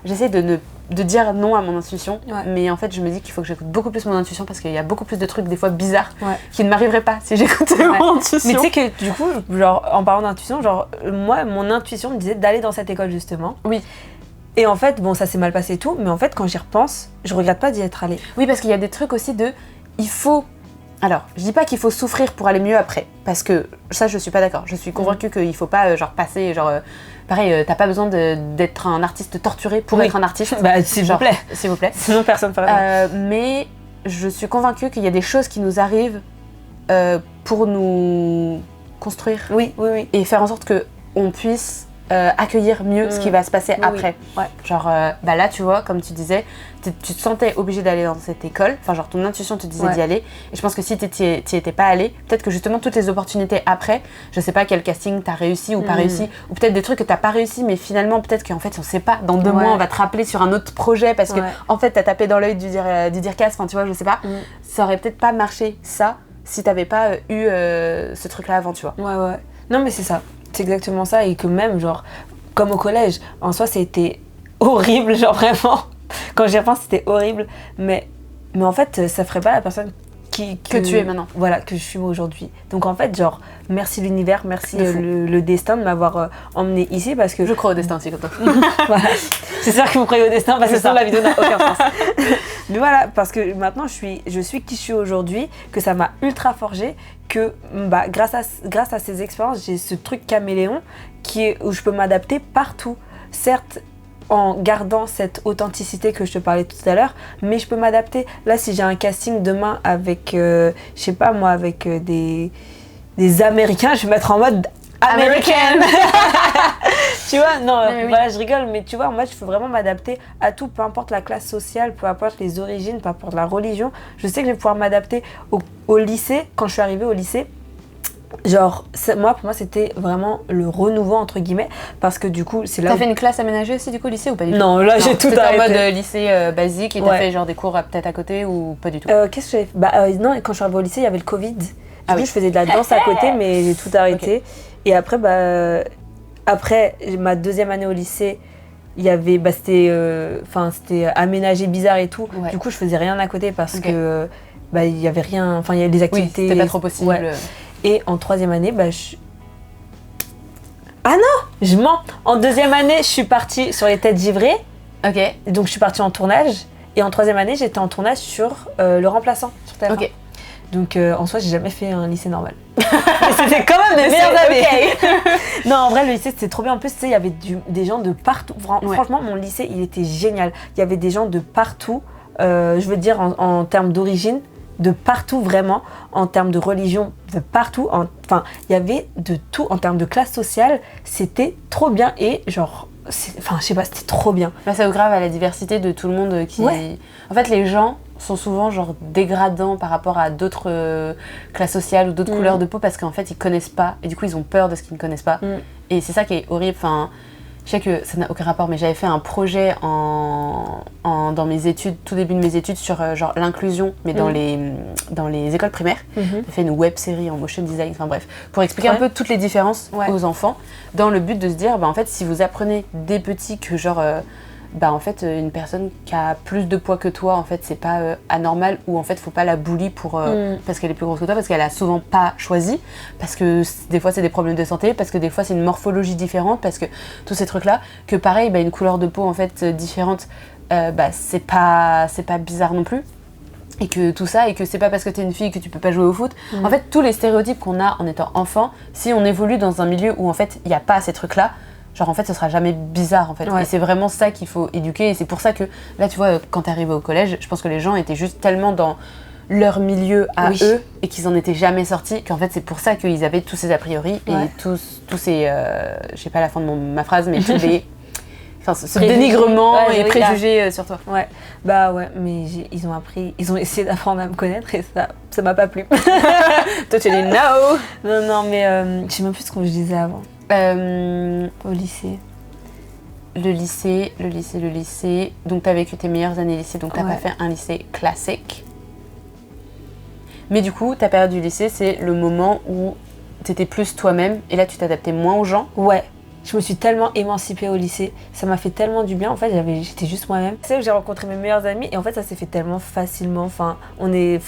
j'essaie de dire non à mon intuition, mais en fait je me dis qu'il faut que j'écoute beaucoup plus mon intuition parce qu'il y a beaucoup plus de trucs des fois bizarres qui ne m'arriveraient pas si j'écoutais mon intuition. Mais tu sais que du coup, genre en parlant d'intuition, genre moi mon intuition me disait d'aller dans cette école justement. Oui. Et en fait, bon ça s'est mal passé et tout, mais en fait quand j'y repense, je regrette pas d'y être allée. Oui, parce qu'il y a des trucs aussi il faut Alors, je dis pas qu'il faut souffrir pour aller mieux après, parce que ça, je suis pas d'accord. Je suis convaincue qu'il faut pas, passer, pareil, t'as pas besoin d'être un artiste torturé pour être un artiste. Bah, s'il vous plaît. S'il vous plaît. Sinon, personne ne ferait mais je suis convaincue qu'il y a des choses qui nous arrivent pour nous construire. Oui. Et faire en sorte qu'on puisse accueillir mieux ce qui va se passer après. Ouais. Là, tu vois, comme tu disais, tu te sentais obligée d'aller dans cette école. Enfin, ton intuition te disait d'y aller. Et je pense que si t'y étais pas allée, peut-être que justement toutes les opportunités après, je sais pas quel casting t'as réussi ou pas réussi, ou peut-être des trucs que t'as pas réussi, mais finalement peut-être qu'en fait on sait pas. Dans 2 mois, on va te rappeler sur un autre projet parce que en fait t'as tapé dans l'œil du Dircas. Enfin, tu vois, je sais pas. Ça aurait peut-être pas marché ça si t'avais pas eu ce truc-là avant, tu vois. Ouais. Non, mais c'est ça. C'est exactement ça. Et que même, comme au collège, en soi, c'était horrible, vraiment. Quand j'y repense, c'était horrible. Mais en fait, ça ferait pas la personne que tu es maintenant. Voilà, que je suis aujourd'hui. Donc en fait, merci l'univers, merci le destin de m'avoir emmenée ici parce que... Je crois au destin aussi, comme toi. Voilà. C'est sûr que vous croyez au destin parce que sinon la vidéo n'a aucun sens. Mais voilà, parce que maintenant je suis qui je suis aujourd'hui, que ça m'a ultra forgé, que grâce à ces expériences, j'ai ce truc caméléon où je peux m'adapter partout. Certes, en gardant cette authenticité que je te parlais tout à l'heure, mais je peux m'adapter. Là, si j'ai un casting demain avec, avec des Américains, je vais mettre en mode American. Tu vois, non, voilà, je rigole, mais tu vois, moi, je peux vraiment m'adapter à tout, peu importe la classe sociale, peu importe les origines, peu importe la religion. Je sais que je vais pouvoir m'adapter au lycée. Quand je suis arrivée au lycée, pour moi, c'était vraiment le renouveau, entre guillemets, parce que du coup, c'est là. T'as fait une classe aménagée aussi, du coup, au lycée ou pas du tout? Non, là, j'ai tout arrêté. En mode lycée basique et t'as fait des cours peut-être à côté ou pas du tout? Qu'est-ce que j'avais fait? Non, quand je suis arrivée au lycée, il y avait le Covid. Du coup, je faisais de la danse à côté, mais j'ai tout arrêté. Okay. Et après, après ma 2e année au lycée, il y avait, c'était aménagé bizarre et tout. Ouais. Du coup, je faisais rien à côté parce que il y avait rien. Enfin, il y avait des activités. Oui, c'était pas trop possible. Ouais. Et en 3e année, Ah non, je mens. En 2e année, je suis partie sur les Têtes givrées. Ok. Donc, je suis partie en tournage. Et en 3e année, j'étais en tournage sur Le Remplaçant, sur TF1. Ok. Donc, en soi, j'ai jamais fait un lycée normal. Mais c'était quand même mes meilleures années. Okay. Non, en vrai, le lycée, c'était trop bien. En plus, tu sais, il y avait des gens de partout. Franchement, mon lycée, il était génial. Il y avait des gens de partout. Je veux dire, en termes d'origine, de partout vraiment, en termes de religion, de partout. Enfin, il y avait de tout. En termes de classe sociale, c'était trop bien. Et je sais pas, c'était trop bien. Là, ça grave à la diversité de tout le monde qui... Ouais. En fait, les gens sont souvent dégradants par rapport à d'autres classes sociales ou d'autres couleurs de peau parce qu'en fait, ils connaissent pas. Et du coup, ils ont peur de ce qu'ils ne connaissent pas. Et c'est ça qui est horrible. Enfin, je sais que ça n'a aucun rapport, mais j'avais fait un projet dans mes études, tout début de mes études, sur l'inclusion, mais dans les écoles primaires. J'ai fait une web série en motion design, enfin bref, pour expliquer un peu toutes les différences aux enfants, dans le but de se dire, en fait, si vous apprenez dès petits que en fait, une personne qui a plus de poids que toi, en fait, c'est pas anormal, ou en fait, faut pas la bully parce qu'elle est plus grosse que toi, parce qu'elle a souvent pas choisi, parce que des fois, c'est des problèmes de santé, parce que des fois, c'est une morphologie différente, parce que tous ces trucs-là, que pareil, une couleur de peau, en fait, différente, c'est pas bizarre non plus. Et que tout ça, et que c'est pas parce que t'es une fille que tu peux pas jouer au foot. En fait, tous les stéréotypes qu'on a en étant enfant, si on évolue dans un milieu où, en fait, il n'y a pas ces trucs-là, en fait, ce sera jamais bizarre, en fait. Ouais. Et c'est vraiment ça qu'il faut éduquer. Et c'est pour ça que, là, tu vois, quand t'es arrivé au collège, je pense que les gens étaient juste tellement dans leur milieu à eux et qu'ils en étaient jamais sortis, qu'en fait, c'est pour ça qu'ils avaient tous ces a priori et tous ces... je sais pas la fin de ma phrase, mais tous les... Enfin, ce dénigrement et préjugés sur toi. Ouais, mais ils ont essayé d'apprendre à me connaître et ça m'a pas plu. Toi, tu dis no. Non, mais je sais même plus ce que je disais avant. Au lycée. Le lycée. Donc, t'as vécu tes meilleures années lycée, donc t'as pas fait un lycée classique. Mais du coup, ta période du lycée, c'est le moment où t'étais plus toi-même et là, tu t'adaptais moins aux gens. Ouais. Je me suis tellement émancipée au lycée, ça m'a fait tellement du bien. En fait, j'étais juste moi-même. Tu sais, j'ai rencontré mes meilleurs amis et en fait, ça s'est fait tellement facilement. Je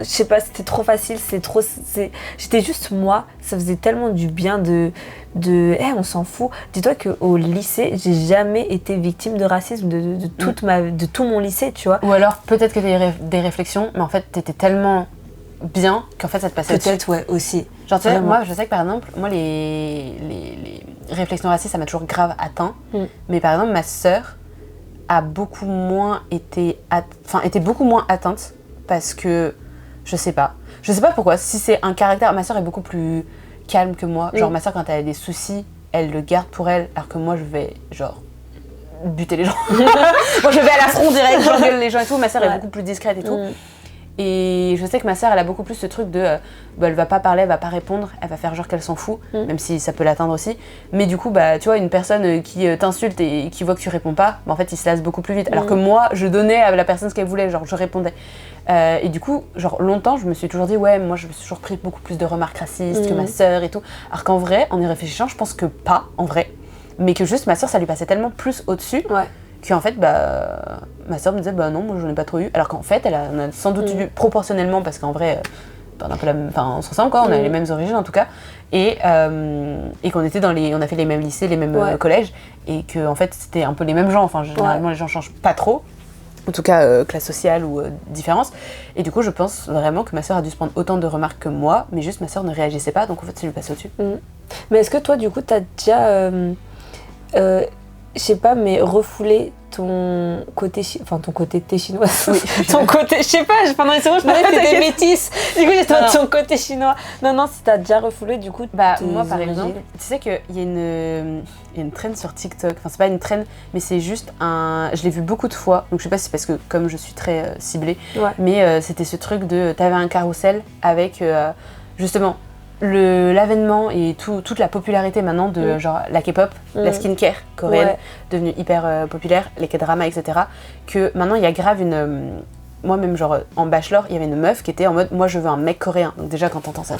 sais pas, c'était trop facile, j'étais juste moi. Ça faisait tellement du bien on s'en fout. Dis-toi qu'au lycée, j'ai jamais été victime de racisme de tout mon lycée, tu vois. Ou alors, peut-être que t'as eu des réflexions, mais en fait, t'étais tellement bien qu'en fait ça te passait au-dessus. Peut-être, ouais, aussi. Genre, tu sais, Vraiment. moi, je sais que par exemple, moi, les réflexions racistes, ça m'a toujours grave atteint. Mais par exemple, ma sœur a beaucoup moins était beaucoup moins atteinte parce que, je sais pas pourquoi. Si c'est un caractère, ma sœur est beaucoup plus calme que moi. Genre, ma sœur, quand elle a des soucis, elle le garde pour elle, alors que moi, je vais, genre, buter les gens. Moi, je vais à l'affront direct, j'engueule les gens et tout. Ma sœur est beaucoup plus discrète et tout. Et je sais que ma sœur, elle a beaucoup plus ce truc de elle va pas parler, elle va pas répondre, elle va faire genre qu'elle s'en fout, même si ça peut l'atteindre aussi. Mais du coup, tu vois, une personne qui t'insulte et qui voit que tu réponds pas, en fait, il se lasse beaucoup plus vite. Alors que moi, je donnais à la personne ce qu'elle voulait, genre je répondais. Et du coup, genre longtemps, je me suis toujours dit, ouais, moi, je me suis toujours pris beaucoup plus de remarques racistes que ma sœur et tout. Alors qu'en vrai, en y réfléchissant, je pense que pas, en vrai. Mais que juste, ma sœur, ça lui passait tellement plus au-dessus. Qu'en fait, ma soeur me disait, non, moi j'en ai pas trop eu. Alors qu'en fait, elle en a sans doute eu proportionnellement, parce qu'en vrai, on a un peu on se ressemble, quoi, on a les mêmes origines en tout cas. Et qu'on était on a fait les mêmes lycées, les mêmes collèges, et que en fait, c'était un peu les mêmes gens. Enfin, généralement, les gens changent pas trop. En tout cas, classe sociale ou différence. Et du coup, je pense vraiment que ma sœur a dû se prendre autant de remarques que moi, mais juste ma sœur ne réagissait pas, donc en fait, ça lui passait au-dessus. Mais est-ce que toi, du coup, t'as déjà... je sais pas, mais refouler ton côté ton côté t'es chinoise. Oui. Ton côté, je sais pas, pendant les secondes, je pensais que t'étais métisse. Du coup, j'étais ton côté chinois. Non, si t'as déjà refoulé, du coup, moi, par exemple, tu sais qu'il y a une trend sur TikTok. Enfin, c'est pas une trend, mais c'est juste je l'ai vu beaucoup de fois. Donc, je sais pas si c'est parce que, comme je suis très ciblée, mais c'était ce truc de... T'avais un carrousel avec, justement... l'avènement et toute la popularité maintenant de genre la K-pop, la skincare coréenne, devenue hyper populaire, les K-dramas, etc. Que maintenant il y a grave moi même genre en bachelor, il y avait une meuf qui était en mode moi je veux un mec coréen. Donc déjà quand t'entends ça,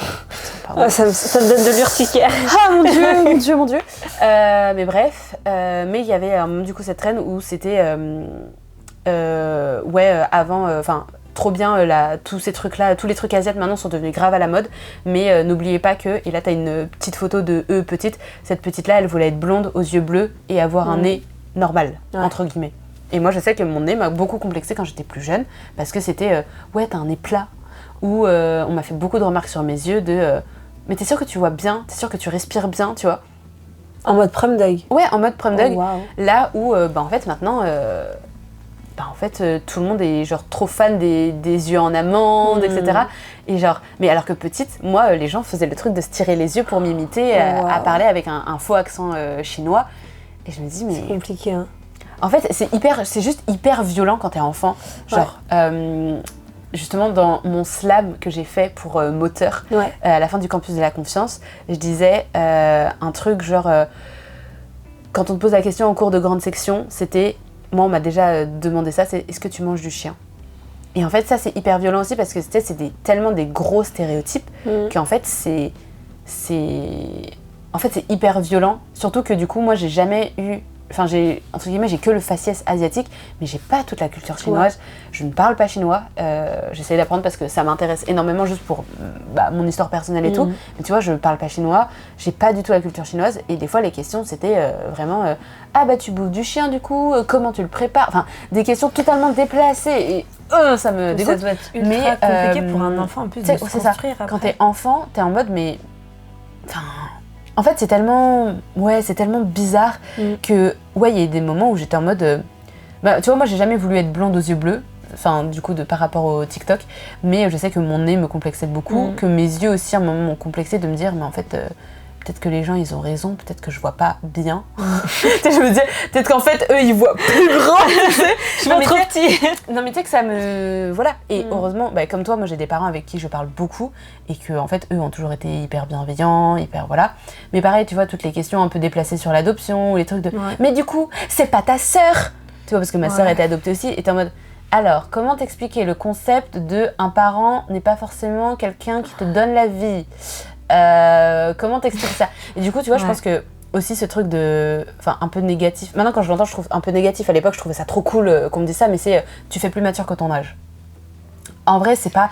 ça me donne de l'urticaire. Ah mon dieu. Mais bref, mais il y avait du coup cette traîne où c'était avant, trop bien, tous ces trucs-là, tous les trucs asiatiques maintenant sont devenus grave à la mode, mais n'oubliez pas que, et là t'as une petite photo de petite, cette petite-là, elle voulait être blonde aux yeux bleus et avoir un nez normal, entre guillemets. Et moi je sais que mon nez m'a beaucoup complexée quand j'étais plus jeune, parce que c'était, t'as un nez plat, ou on m'a fait beaucoup de remarques sur mes yeux de, mais t'es sûre que tu vois bien, t'es sûre que tu respires bien, tu vois. En mode prom dog. Ouais, en mode prom dog, wow. Là où, en fait maintenant... tout le monde est genre trop fan des yeux en amande, etc. Et genre, mais alors que petite, moi, les gens faisaient le truc de se tirer les yeux pour m'imiter à parler avec un faux accent chinois. Et je me dis, mais... C'est compliqué, hein. En fait, c'est juste hyper violent quand t'es enfant. Genre, justement, dans mon slam que j'ai fait pour moteur, à la fin du campus de la confiance, je disais un truc genre... quand on te pose la question en cours de grande section, c'était... Moi, on m'a déjà demandé ça, c'est est-ce que tu manges du chien ? Et en fait, ça, c'est hyper violent aussi parce que c'est tellement des gros stéréotypes qu'en fait, c'est hyper violent. Surtout que du coup, moi, j'ai jamais eu... Enfin, j'ai que le faciès asiatique, mais j'ai pas toute la culture chinoise. Je ne parle pas chinois. J'essaie d'apprendre parce que ça m'intéresse énormément juste pour mon histoire personnelle et tout. Mais tu vois, je parle pas chinois. J'ai pas du tout la culture chinoise. Et des fois, les questions, c'était vraiment... tu bouffes du chien du coup, comment tu le prépares ? Enfin, des questions totalement déplacées et ça me dégoûte. Ça doit être ultra compliqué pour un enfant en plus de se construire après. Quand t'es enfant, t'es en mode mais... Enfin... En fait, c'est tellement bizarre que, il y a des moments où j'étais en mode... tu vois, moi, j'ai jamais voulu être blonde aux yeux bleus, enfin, du coup, par rapport au TikTok, mais je sais que mon nez me complexait beaucoup, que mes yeux aussi, à un moment, m'ont complexé de me dire, mais en fait, peut-être que les gens, ils ont raison, peut-être que je vois pas bien. Je me disais, peut-être qu'en fait, eux, ils voient plus grand, tu sais. Je vois trop petit. Non, mais tu sais que ça me... Voilà. Et heureusement, comme toi, moi, j'ai des parents avec qui je parle beaucoup et que, en fait, eux ont toujours été hyper bienveillants, hyper... Voilà. Mais pareil, tu vois, toutes les questions un peu déplacées sur l'adoption ou les trucs de... Mais du coup, c'est pas ta sœur. Tu vois, parce que ma sœur était adoptée aussi et t'es en mode... Alors, comment t'expliquer le concept de un parent n'est pas forcément quelqu'un qui te donne la vie ? Comment t'expliques ça ? Et du coup, tu vois, je pense que aussi ce truc de... Enfin, un peu négatif. Maintenant, quand je l'entends, je trouve un peu négatif. À l'époque, je trouvais ça trop cool qu'on me dise ça, mais c'est tu fais plus mature que ton âge. En vrai, c'est pas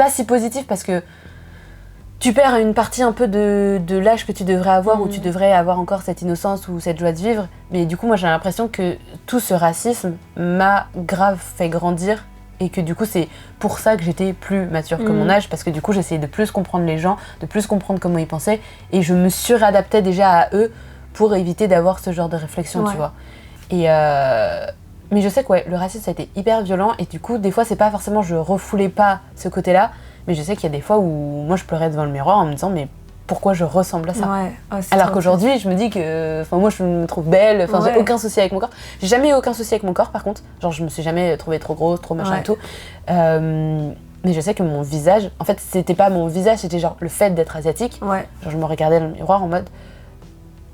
si positif parce que tu perds une partie un peu de l'âge que tu devrais avoir où tu devrais avoir encore cette innocence ou cette joie de vivre. Mais du coup, moi, j'ai l'impression que tout ce racisme m'a grave fait grandir Et que du coup, c'est pour ça que j'étais plus mature que mon âge, parce que du coup, j'essayais de plus comprendre les gens, de plus comprendre comment ils pensaient, et je me suradaptais déjà à eux pour éviter d'avoir ce genre de réflexion, tu vois. Et mais je sais que le racisme, ça a été hyper violent, et du coup, des fois, c'est pas forcément, je refoulais pas ce côté-là, mais je sais qu'il y a des fois où moi, je pleurais devant le miroir en me disant, mais pourquoi je ressemble à ça alors qu'aujourd'hui je me dis que moi je me trouve belle, j'ai aucun souci avec mon corps, j'ai jamais eu aucun souci avec mon corps par contre, genre je me suis jamais trouvée trop grosse, trop machin et tout, mais je sais que mon visage, en fait c'était pas mon visage, c'était genre le fait d'être asiatique, genre je me regardais dans le miroir en mode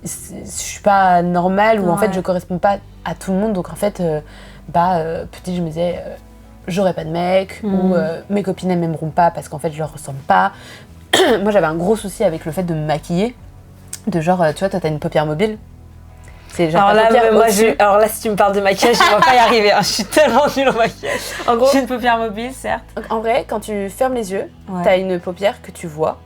je suis pas normale ou en fait je corresponds pas à tout le monde, donc en fait petit je me disais j'aurai pas de mec ou mes copines elles m'aimeront pas parce qu'en fait je leur ressemble pas. Moi j'avais un gros souci avec le fait de me maquiller, de genre tu vois toi t'as une paupière mobile, c'est genre alors là si tu me parles de maquillage je vais pas y arriver, je suis tellement nulle au maquillage. En gros j'ai une paupière mobile certes. En vrai quand tu fermes les yeux t'as une paupière que tu vois,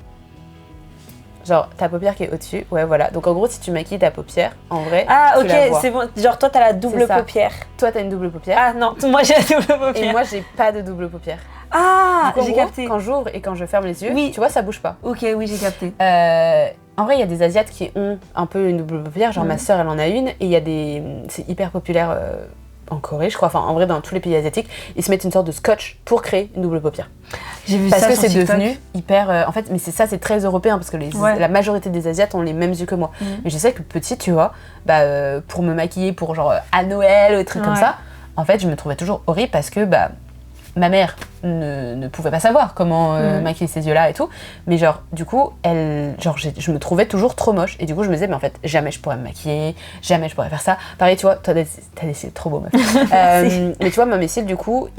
genre ta paupière qui est au-dessus, voilà, donc en gros si tu maquilles ta paupière en vrai tu la vois. C'est bon, genre toi t'as la double paupière. Toi t'as une double paupière. Ah non, moi j'ai la double paupière. Et moi j'ai pas de double paupière. Ah, coup, j'ai capté. Quand j'ouvre et quand je ferme les yeux, tu vois, ça bouge pas. Ok, oui, j'ai capté. En vrai, il y a des Asiates qui ont un peu une double paupière, genre ma sœur, elle en a une, et il y a c'est hyper populaire en Corée, je crois, enfin en vrai, dans tous les pays asiatiques, ils se mettent une sorte de scotch pour créer une double paupière. J'ai vu parce ça que sur c'est TikTok. devenu hyper. En fait, mais c'est très européen, parce que la majorité des Asiates ont les mêmes yeux que moi. Mais je sais que petite, tu vois, pour me maquiller pour genre à Noël ou des trucs comme ça, en fait, je me trouvais toujours horrible parce que ma mère ne pouvait pas savoir comment maquiller ses yeux-là et tout, mais genre du coup je me trouvais toujours trop moche, et du coup je me disais mais en fait jamais je pourrais me maquiller, jamais je pourrais faire ça. Pareil, tu vois, toi t'as des cils trop beaux, meuf. Mais tu vois, moi mes cils du coup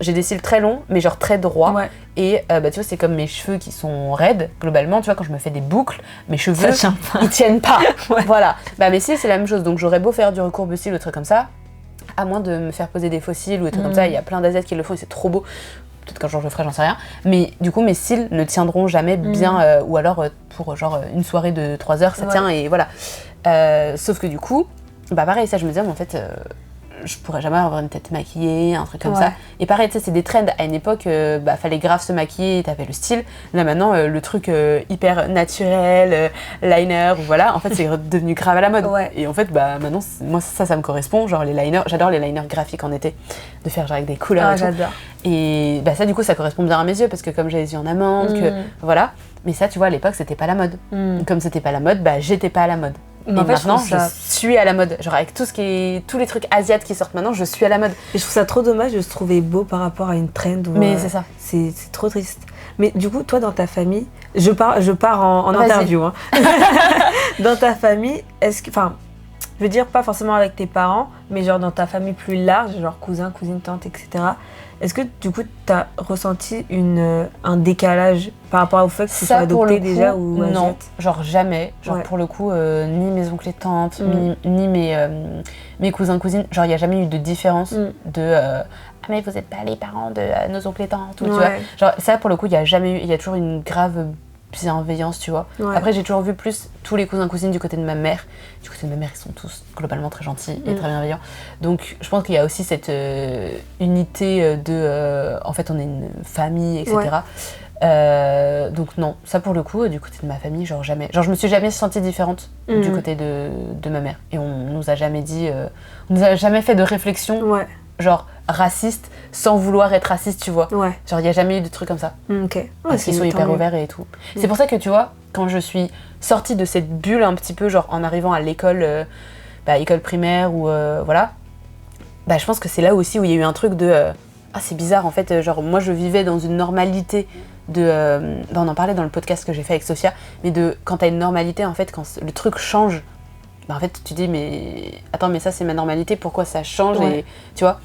j'ai des cils très longs mais genre très droits, et tu vois c'est comme mes cheveux qui sont raides globalement, tu vois, quand je me fais des boucles mes cheveux ils tiennent pas. Voilà, mes cils c'est la même chose, donc j'aurais beau faire du recourbe cils ou des trucs comme ça, à moins de me faire poser des fossiles ou des trucs comme ça, il y a plein d'Asiates qui le font et c'est trop beau. Peut-être qu'un jour je le ferai, j'en sais rien. Mais du coup, mes cils ne tiendront jamais bien, ou alors pour genre une soirée de 3 heures, ça tient et voilà. Sauf que du coup, pareil, ça je me disais, mais en fait, je pourrais jamais avoir une tête maquillée, un truc comme ça. Et pareil, tu sais, c'est des trends. À une époque, fallait grave se maquiller, t'avais le style. Là maintenant, le truc hyper naturel, liner, voilà, en fait, c'est devenu grave à la mode. Et en fait, maintenant, moi, ça me correspond. Genre les liners, j'adore les liners graphiques en été, de faire genre avec des couleurs et tout. J'adore. Et ça, du coup, ça correspond bien à mes yeux parce que comme j'ai les yeux en amande, voilà. Mais ça, tu vois, à l'époque, c'était pas la mode. Comme c'était pas la mode, j'étais pas à la mode. Et en fait, maintenant, je suis à la mode. Genre avec tous les trucs asiates qui sortent maintenant, je suis à la mode. Et je trouve ça trop dommage de se trouver beau par rapport à une trend. Mais c'est ça. C'est trop triste. Mais du coup, toi, dans ta famille, je pars en interview. Hein. Dans ta famille, je veux dire pas forcément avec tes parents, mais genre dans ta famille plus large, genre cousin, cousine, tante, etc. Est-ce que du coup t'as ressenti un décalage par rapport au fait que tu sois adoptée déjà ou asiate? Non, genre jamais. Genre pour le coup, ni mes oncles et tantes, ni mes cousins, cousines, genre il n'y a jamais eu de différence de ah mais vous n'êtes pas les parents de nos oncles et tantes, ou tu vois. Genre ça pour le coup, il n'y a jamais eu, il y a toujours une grave bienveillance, tu vois. Après j'ai toujours vu plus tous les cousins cousines du côté de ma mère. Du côté de ma mère, ils sont tous globalement très gentils et très bienveillants. Donc je pense qu'il y a aussi cette unité de en fait on est une famille, etc. Donc non, ça pour le coup du côté de ma famille, genre jamais. Genre je me suis jamais sentie différente du côté de ma mère, et on nous a jamais dit on nous a jamais fait de réflexion genre raciste sans vouloir être raciste, tu vois. Genre il y a jamais eu de trucs comme ça. Parce qu'ils sont hyper ouverts et tout. C'est pour ça que tu vois, quand je suis sortie de cette bulle un petit peu, genre en arrivant à l'école école primaire ou voilà, je pense que c'est là aussi où il y a eu un truc de ah c'est bizarre en fait, genre moi je vivais dans une normalité de on en parlait dans le podcast que j'ai fait avec Sophia, mais de quand t'as une normalité en fait, quand le truc change, en fait tu dis mais attends, mais ça c'est ma normalité, pourquoi ça change? Et tu vois.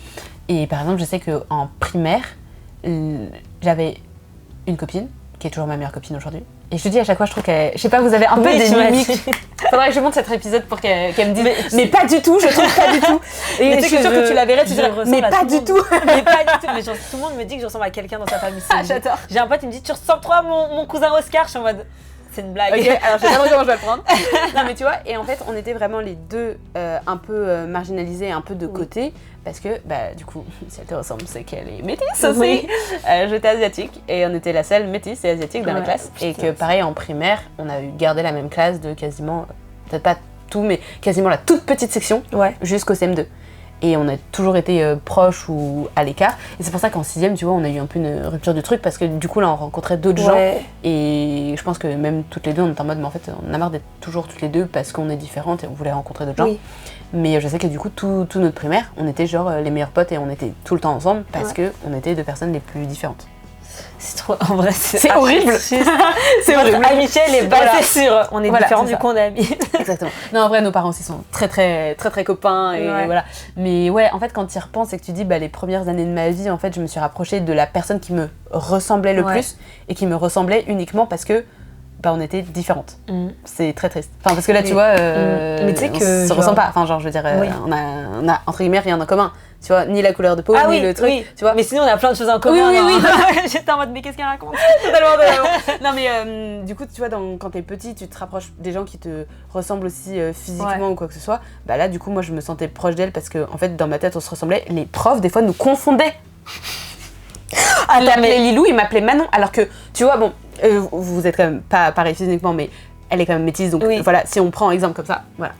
Et par exemple je sais qu'en primaire j'avais une copine qui est toujours ma meilleure copine aujourd'hui, et je te dis à chaque fois, je trouve qu'elle, je sais pas, vous avez un peu des mimiques. Faudrait que je monte cet épisode pour qu'elle me dise mais pas du tout, je trouve pas du tout. Et je suis sûre que tu la verrais, tu dirais mais pas du tout. Mais pas du tout. Mais genre, tout le monde me dit que je ressemble à quelqu'un dans sa famille. J'adore. J'ai un pote, il me dit tu ressembles trop à mon cousin Oscar. Je suis en mode c'est une blague. Ok, alors je sais pas trop comment je vais le prendre. Non mais tu vois, et en fait on était vraiment les deux un peu marginalisés, un peu de côté, parce que bah du coup, si elle te ressemble, c'est qu'elle est métisse aussi. Oui. J'étais asiatique et on était la seule métisse et asiatique dans la classe. Et que pareil en primaire, on a gardé la même classe de quasiment, peut-être pas tout, mais quasiment la toute petite section jusqu'au CM2. Et on a toujours été proches ou à l'écart. Et c'est pour ça qu'en 6ème, tu vois, on a eu un peu une rupture du truc parce que du coup, là, on rencontrait d'autres gens. Et je pense que même toutes les deux, on était en mode, mais en fait, on a marre d'être toujours toutes les deux parce qu'on est différentes et on voulait rencontrer d'autres gens. Mais je sais que du coup, tout notre primaire, on était genre les meilleurs potes et on était tout le temps ensemble parce qu'on était deux personnes les plus différentes. C'est trop. En vrai, c'est horrible. C'est horrible. Amitié, elle est basée sur. On est différents, du coup, on est amis. Exactement. Non, en vrai, nos parents aussi sont très copains. Et voilà. Mais ouais, en fait, quand tu y repenses et que tu dis, bah, les premières années de ma vie, en fait, je me suis rapprochée de la personne qui me ressemblait le plus et qui me ressemblait uniquement parce que bah, on était différentes. C'est très triste. Enfin, parce que là, tu vois, mais tu sais que on se ressemble pas. Enfin, genre, je veux dire, on a entre guillemets rien en commun. Tu vois, ni la couleur de peau, ni le truc. Tu vois. Mais sinon, on a plein de choses en commun. Oui. J'étais en mode, mais qu'est-ce qu'elle raconte? Totalement. Non, mais du coup, tu vois, quand t'es petit, tu te rapproches des gens qui te ressemblent aussi physiquement ou quoi que ce soit. Bah là, du coup, moi, je me sentais proche d'elle parce que, en fait, dans ma tête, on se ressemblait. Les profs, des fois, nous confondaient. Elle m'appelait Lilou, il m'appelait Manon. Alors que, tu vois, bon, vous êtes quand même pas pareil physiquement, mais elle est quand même métisse. Donc voilà, si on prend un exemple comme ça, voilà.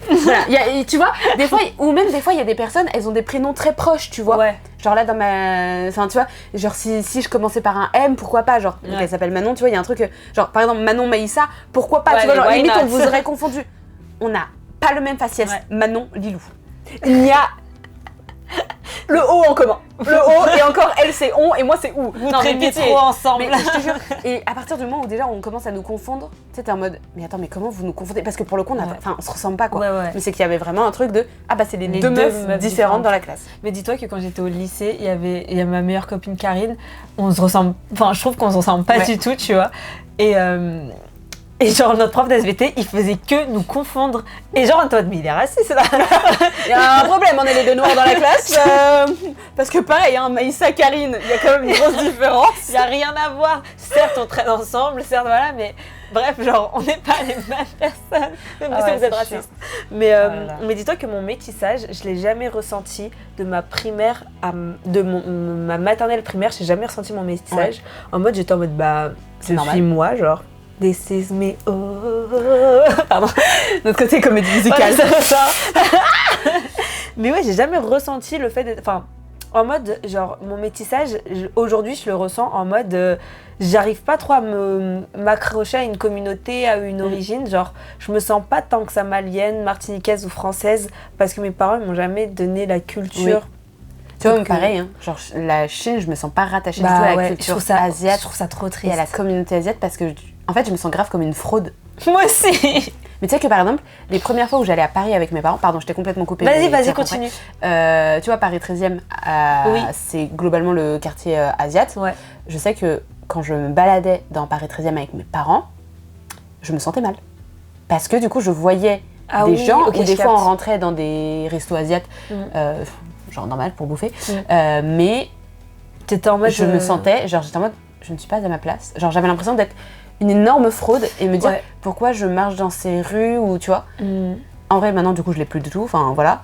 Voilà, tu vois, des fois, ou même des fois, il y a des personnes, elles ont des prénoms très proches, tu vois. Genre là, dans ma. Enfin, tu vois, genre si je commençais par un M, pourquoi pas, genre, elle s'appelle Manon, tu vois, il y a un truc, genre, par exemple, Manon Maïssa, pourquoi pas, tu vois, genre, limite, on vous aurait confondu. On n'a pas le même faciès, Manon, Lilou. Il y a le O en commun. Le O, et encore, elle, c'est on, et moi, c'est ou. Vous traitez trop ensemble. Mais je te jure, et à partir du moment où déjà, on commence à nous confondre, tu sais, t'es en mode, mais attends, mais comment vous nous confondez? Parce que pour le coup, on se ressemble pas, quoi. Mais c'est qu'il y avait vraiment un truc de, ah bah, c'est les deux meufs différentes dans la classe. Mais dis-toi que quand j'étais au lycée, il y a ma meilleure copine Karine, on se ressemble, enfin, je trouve qu'on se ressemble pas du tout, tu vois. Et genre, notre prof d'SVT, il faisait que nous confondre. Et genre, Antoine, mais il est raciste, là. Il y a un problème, on est les deux noirs dans la classe. Parce que pareil, hein, Maïssa, Karine, il y a quand même une grosse différence. Il n'y a rien à voir. Certes, on traîne ensemble, certes, voilà, mais bref, genre, on n'est pas les mêmes personnes. Même si vous êtes racistes. Mais dis-toi que mon métissage, je l'ai jamais ressenti de ma primaire ma maternelle primaire, j'ai jamais ressenti mon métissage. En mode, j'étais en mode, bah, c'est normal. Moi, genre. This is me, pardon. Notre côté comédie musicale. Ouais, ça. Mais ouais, j'ai jamais ressenti le fait d'être... Enfin, en mode, genre, mon métissage, aujourd'hui, je le ressens en mode... j'arrive pas trop à m'accrocher à une communauté, à une origine. Genre, je me sens pas tant que ça malienne, martiniquaise ou française, parce que mes parents m'ont jamais donné la culture... Tu vois, pareil, hein. Genre la Chine, je me sens pas rattachée du tout à la culture asiatique. Je trouve ça trop triste. Et à la communauté asiatique parce que, en fait, je me sens grave comme une fraude. Moi aussi. Mais tu sais que par exemple, les premières fois où j'allais à Paris avec mes parents, pardon, je t'ai complètement coupée. Vas-y, continue. Tu vois, Paris 13e, c'est globalement le quartier asiatique. Je sais que quand je me baladais dans Paris 13e avec mes parents, je me sentais mal. Parce que du coup, je voyais des gens, ou des fois on rentrait dans des restos asiatiques. Genre normal pour bouffer, mais t'étais en mode, je me sentais, genre j'étais en mode, je ne suis pas à ma place. Genre j'avais l'impression d'être une énorme fraude et me dire pourquoi je marche dans ces rues ou tu vois. En vrai maintenant du coup je l'ai plus du tout, enfin voilà.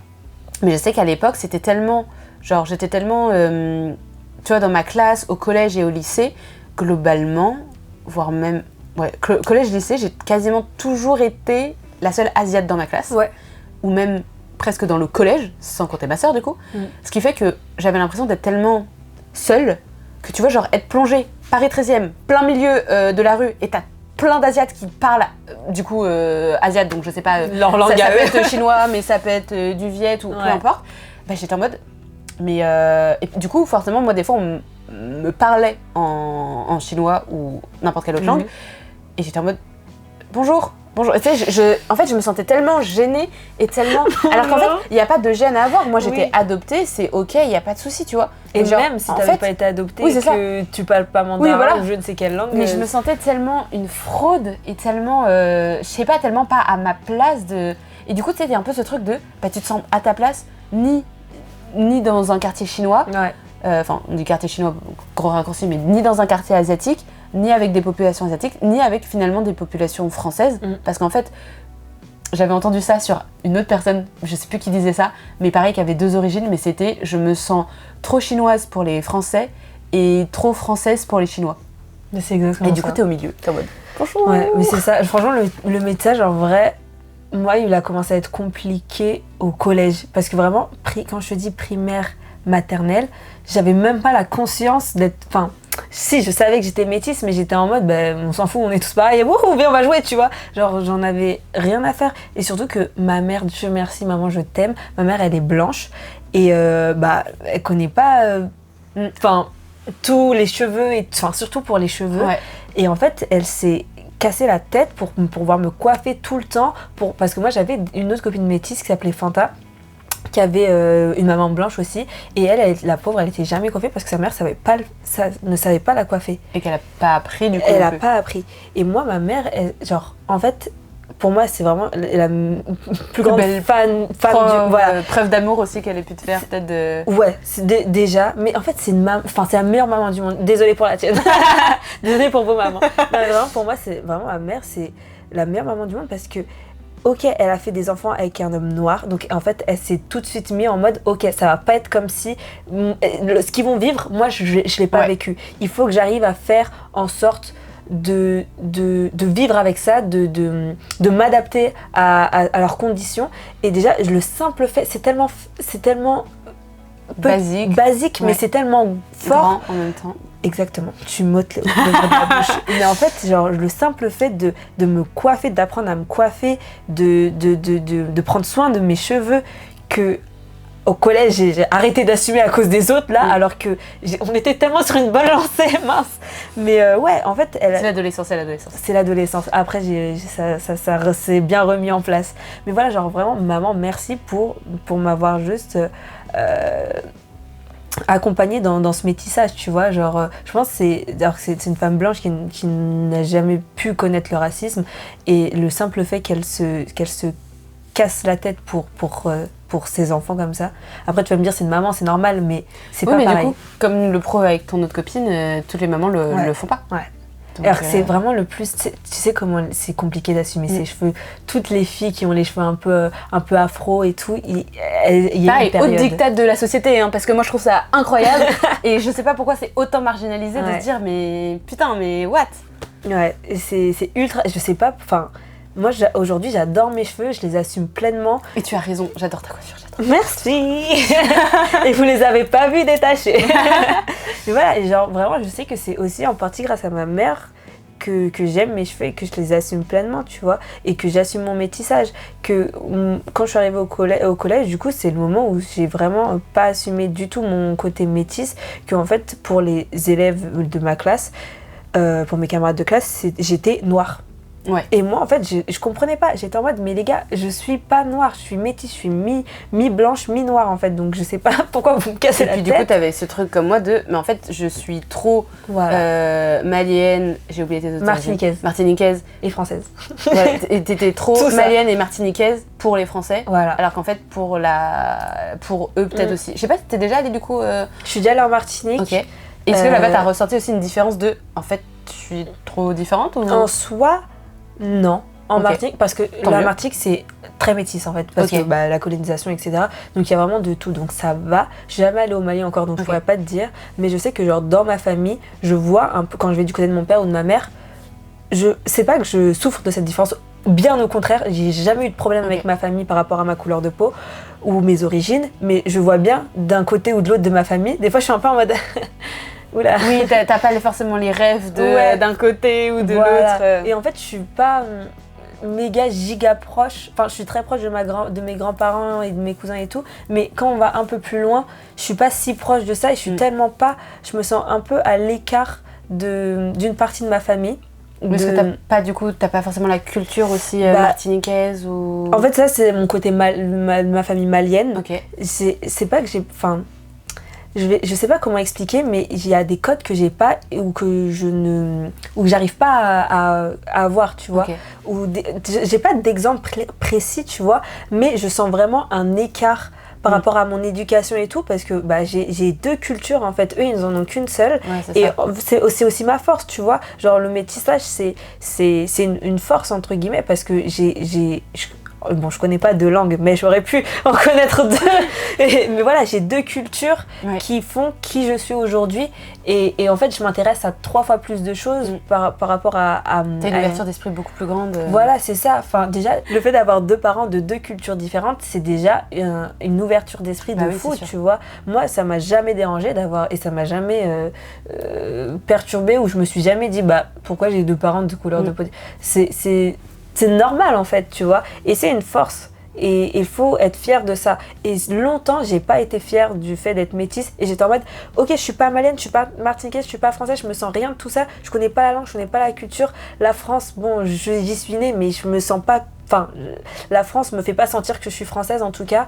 Mais je sais qu'à l'époque c'était tellement, genre j'étais tellement, tu vois dans ma classe, au collège et au lycée, globalement, voire même, collège-lycée, j'ai quasiment toujours été la seule asiate dans ma classe. Ou même presque dans le collège, sans compter ma sœur du coup. Ce qui fait que j'avais l'impression d'être tellement seule que tu vois, genre être plongée, Paris 13e, plein milieu de la rue, et t'as plein d'asiates qui parlent, du coup, asiates, donc je sais pas, leur langue ça peut être chinois, mais ça peut être du viet ou peu importe. Bah, j'étais en mode, mais et du coup, forcément, moi des fois, on me parlait en chinois ou n'importe quelle autre langue, et j'étais en mode, bonjour. Et tu sais, en fait, je me sentais tellement gênée et tellement... Alors qu'en fait, il n'y a pas de gêne à avoir. Moi, j'étais adoptée, c'est ok, il n'y a pas de souci, tu vois. Et genre, même si tu n'avais pas été adoptée et que tu parles pas mandarin ou je ne sais quelle langue... Mais je me sentais tellement une fraude et tellement, je sais pas, tellement pas à ma place de... Et du coup, tu sais, il y a un peu ce truc de, bah, tu te sens à ta place, ni dans un quartier chinois, enfin, du quartier chinois, gros raccourci, mais ni dans un quartier asiatique, ni avec des populations asiatiques, ni avec finalement des populations françaises. Parce qu'en fait, j'avais entendu ça sur une autre personne, je sais plus qui disait ça, mais pareil, qui avait 2 origines, mais c'était je me sens trop chinoise pour les Français et trop française pour les Chinois. Mais c'est exactement ça. Et du coup, t'es au milieu, t'es en mode. Franchement. Ouais, mais c'est ça. Franchement, le métissage, en vrai, moi, il a commencé à être compliqué au collège. Parce que vraiment, quand je te dis primaire, maternelle, j'avais même pas la conscience d'être. Enfin, si, je savais que j'étais métisse, mais j'étais en mode, on s'en fout, on est tous pareils, wouhou, viens, on va jouer, tu vois. Genre, j'en avais rien à faire. Et surtout que ma mère, Dieu merci, maman, je t'aime, ma mère, elle est blanche. Et elle connaît pas. Tous les cheveux, enfin, surtout pour les cheveux. Ouais. Et en fait, elle s'est cassé la tête pour pouvoir me coiffer tout le temps. Parce que moi, j'avais une autre copine métisse qui s'appelait Fanta, qui avait une maman blanche aussi. Et elle, la pauvre, elle était jamais coiffée parce que sa mère ne savait pas la coiffer. Et qu'elle a pas appris du coup. Elle a pas appris. Et moi, ma mère, en fait, pour moi, c'est vraiment la plus grande fan preuve d'amour aussi qu'elle ait pu te faire, peut-être de... Ouais, déjà. Mais en fait, c'est la meilleure maman du monde. Désolée pour la tienne. Désolée pour vos mamans. Non, vraiment, pour moi, c'est vraiment ma mère, c'est la meilleure maman du monde parce que, ok, elle a fait des enfants avec un homme noir. Donc, en fait, elle s'est tout de suite mise en mode, ok, ça va pas être comme si... ce qu'ils vont vivre, moi, je l'ai pas vécu. Il faut que j'arrive à faire en sorte de vivre avec ça, de m'adapter à leurs conditions. Et déjà, le simple fait, c'est tellement basique, mais c'est tellement fort. Grand en même temps. Exactement, tu m'ôtes le mot de la bouche. Mais en fait, genre, le simple fait de me coiffer, d'apprendre à me coiffer, de prendre soin de mes cheveux, que au collège, j'ai arrêté d'assumer à cause des autres, là, alors que on était tellement sur une bonne lancée, mince. Mais ouais, en fait... C'est l'adolescence. C'est l'adolescence. Après, ça s'est bien remis en place. Mais voilà, genre vraiment, maman, merci pour m'avoir juste accompagnée dans ce métissage, tu vois. Genre, je pense que c'est une femme blanche qui n'a jamais pu connaître le racisme. Et le simple fait qu'elle se casse la tête pour ses enfants comme ça. Après, tu vas me dire, c'est une maman, c'est normal, mais c'est pas pareil. Du coup, comme le prouve avec ton autre copine, toutes les mamans le font pas. Ouais. Donc, alors c'est vraiment le plus... Tu sais comment c'est compliqué d'assumer ses cheveux. Toutes les filles qui ont les cheveux un peu afro et tout, il y a une période... au diktat de la société, hein, parce que moi, je trouve ça incroyable. Et je sais pas pourquoi c'est autant marginalisé de se dire, mais putain, mais what? Ouais, c'est ultra... Je sais pas, enfin... Moi, aujourd'hui, j'adore mes cheveux, je les assume pleinement. Et tu as raison, j'adore ta coiffure, j'adore. Merci. Et vous les avez pas vus détachés. Mais voilà, et genre, vraiment, je sais que c'est aussi en partie grâce à ma mère que j'aime mes cheveux et que je les assume pleinement, tu vois. Et que j'assume mon métissage. Que quand je suis arrivée au collège, du coup, c'est le moment où j'ai vraiment pas assumé du tout mon côté métisse. Qu'en fait, pour les élèves de ma classe, pour mes camarades de classe, j'étais noire. Ouais. Et moi, en fait, je comprenais pas. J'étais en mode, mais les gars, je suis pas noire, je suis métisse, je suis mi-blanche, mi-noire, en fait. Donc, je sais pas pourquoi vous me cassez la tête. Et puis, du coup, t'avais ce truc comme moi mais en fait, je suis trop malienne, j'ai oublié tes autres Martiniquaise. Et française. Ouais, et t'étais trop malienne et martiniquaise pour les Français. Voilà. Alors qu'en fait, pour eux, peut-être aussi. Je sais pas si t'es déjà allée, du coup... Je suis déjà allée en Martinique. Ok. Est-ce que là-bas, t'as ressenti aussi une différence en fait, je suis trop différente ou... En soi... Non, en Martinique, parce que la Martinique c'est très métisse en fait, parce que la colonisation, etc. Donc il y a vraiment de tout, donc ça va. Je suis jamais allée au Mali encore, donc je pourrais pas te dire, mais je sais que genre dans ma famille, je vois un peu, quand je vais du côté de mon père ou de ma mère, c'est pas que je souffre de cette différence, bien au contraire, j'ai jamais eu de problème avec ma famille par rapport à ma couleur de peau ou mes origines, mais je vois bien d'un côté ou de l'autre de ma famille, des fois je suis un peu en mode... Oula. Oui, t'as pas forcément les rêves d'un côté ou de l'autre. Et en fait, je suis pas méga giga proche. Enfin, je suis très proche de mes grands-parents et de mes cousins et tout. Mais quand on va un peu plus loin, je suis pas si proche de ça et je suis tellement pas... Je me sens un peu à l'écart d'une partie de ma famille. Parce que t'as pas forcément la culture aussi martiniquaise ou... En fait, ça, c'est mon côté ma famille malienne. Ok. C'est pas que j'ai... Enfin... Je sais pas comment expliquer, mais il y a des codes que j'ai pas ou que j'arrive pas à avoir, tu vois. J'ai pas d'exemple précis, tu vois, mais je sens vraiment un écart par rapport à mon éducation et tout, parce que bah, j'ai 2 cultures en fait. Eux, ils en ont qu'une seule. Ouais, et c'est aussi ma force, tu vois. Genre, le métissage, c'est une force, entre guillemets, parce que bon, je connais pas 2 langues, mais j'aurais pu en connaître 2. Mais voilà, j'ai 2 cultures qui font qui je suis aujourd'hui. Et en fait, je m'intéresse à 3 fois plus de choses par rapport à t'as une ouverture d'esprit beaucoup plus grande. Voilà, c'est ça. Enfin, déjà, le fait d'avoir 2 parents de 2 cultures différentes, c'est déjà une ouverture d'esprit de fou, tu vois. Moi, ça m'a jamais dérangé d'avoir... Et ça m'a jamais perturbée, ou je me suis jamais dit, bah, pourquoi j'ai 2 parents de 2 couleurs de peau. C'est normal en fait, tu vois, et c'est une force. Et il faut être fier de ça. Et longtemps, j'ai pas été fière du fait d'être métisse. Et j'étais en mode, ok, je suis pas malienne, je suis pas martiniquaise, je suis pas française, je me sens rien de tout ça. Je connais pas la langue, je connais pas la culture. La France, bon, j'y suis née, mais je me sens pas... Enfin, la France me fait pas sentir que je suis française, en tout cas.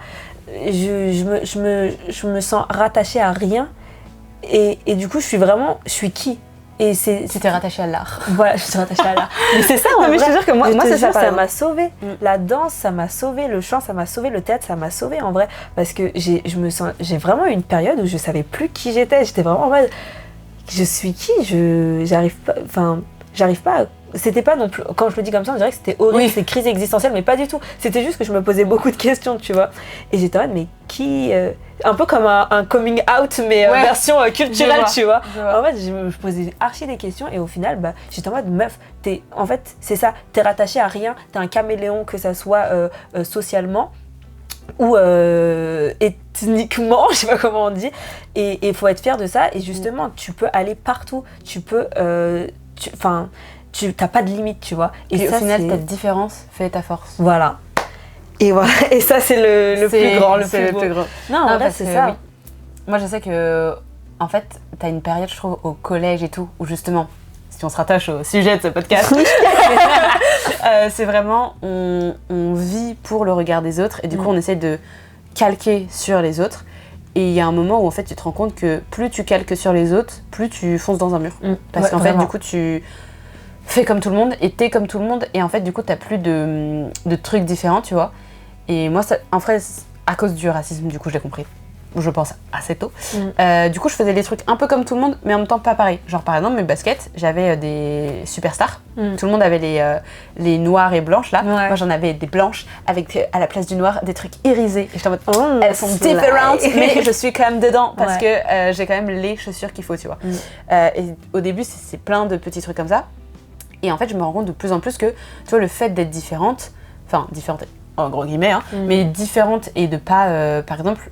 Je me sens rattachée à rien. Et du coup, je suis qui ? Et c'était rattaché à l'art. Voilà, je suis rattachée à l'art. Mais c'est ça, en vrai. Mais je te jure que moi c'est ça m'a sauvée. La danse, ça m'a sauvée. Le chant, ça m'a sauvée. Le théâtre, ça m'a sauvée, en vrai. Parce que j'ai vraiment eu une période où je savais plus qui j'étais. J'étais vraiment en mode, je suis qui ? J'arrive pas. C'était pas non plus, quand je le dis comme ça, on dirait que c'était horrible, c'est crise existentielle, mais pas du tout. C'était juste que je me posais beaucoup de questions, tu vois. Et j'étais en mode, mais qui... un peu comme un coming out, mais version culturelle, tu vois. En fait, je posais archi des questions, et au final, bah, j'étais en mode, meuf, en fait, c'est ça, t'es rattachée à rien, t'es un caméléon, que ça soit socialement ou ethniquement, je sais pas comment on dit, et il faut être fier de ça. Et justement, tu peux aller partout, tu peux... tu t'as pas de limite, tu vois. Et ça, au final, ta différence fait ta force. Voilà. Et voilà. Et ça, c'est le plus grand, le plus grand. Non, en vrai, c'est ça. Oui. Moi, je sais que, en fait, t'as une période, je trouve, au collège et tout, où justement, si on se rattache au sujet de ce podcast, c'est vraiment, on vit pour le regard des autres, et du coup, on essaie de calquer sur les autres. Et il y a un moment où, en fait, tu te rends compte que plus tu calques sur les autres, plus tu fonces dans un mur. Parce qu'en fait, du coup, tu... fais comme tout le monde et t'es comme tout le monde, et en fait du coup t'as plus de trucs différents, tu vois. Et moi ça, en vrai, à cause du racisme, du coup je l'ai compris, je pense assez tôt. Du coup je faisais des trucs un peu comme tout le monde, mais en même temps pas pareil. Genre par exemple mes baskets, j'avais des superstars. Tout le monde avait les noires et blanches là. Moi j'en avais des blanches avec à la place du noir des trucs irisés. Et j'étais en mode elles sont différentes, mais je suis quand même dedans parce que j'ai quand même les chaussures qu'il faut, tu vois. Et au début c'est plein de petits trucs comme ça. Et en fait, je me rends compte de plus en plus que, tu vois, le fait d'être différente, en gros guillemets, hein, mais différente et de pas, par exemple,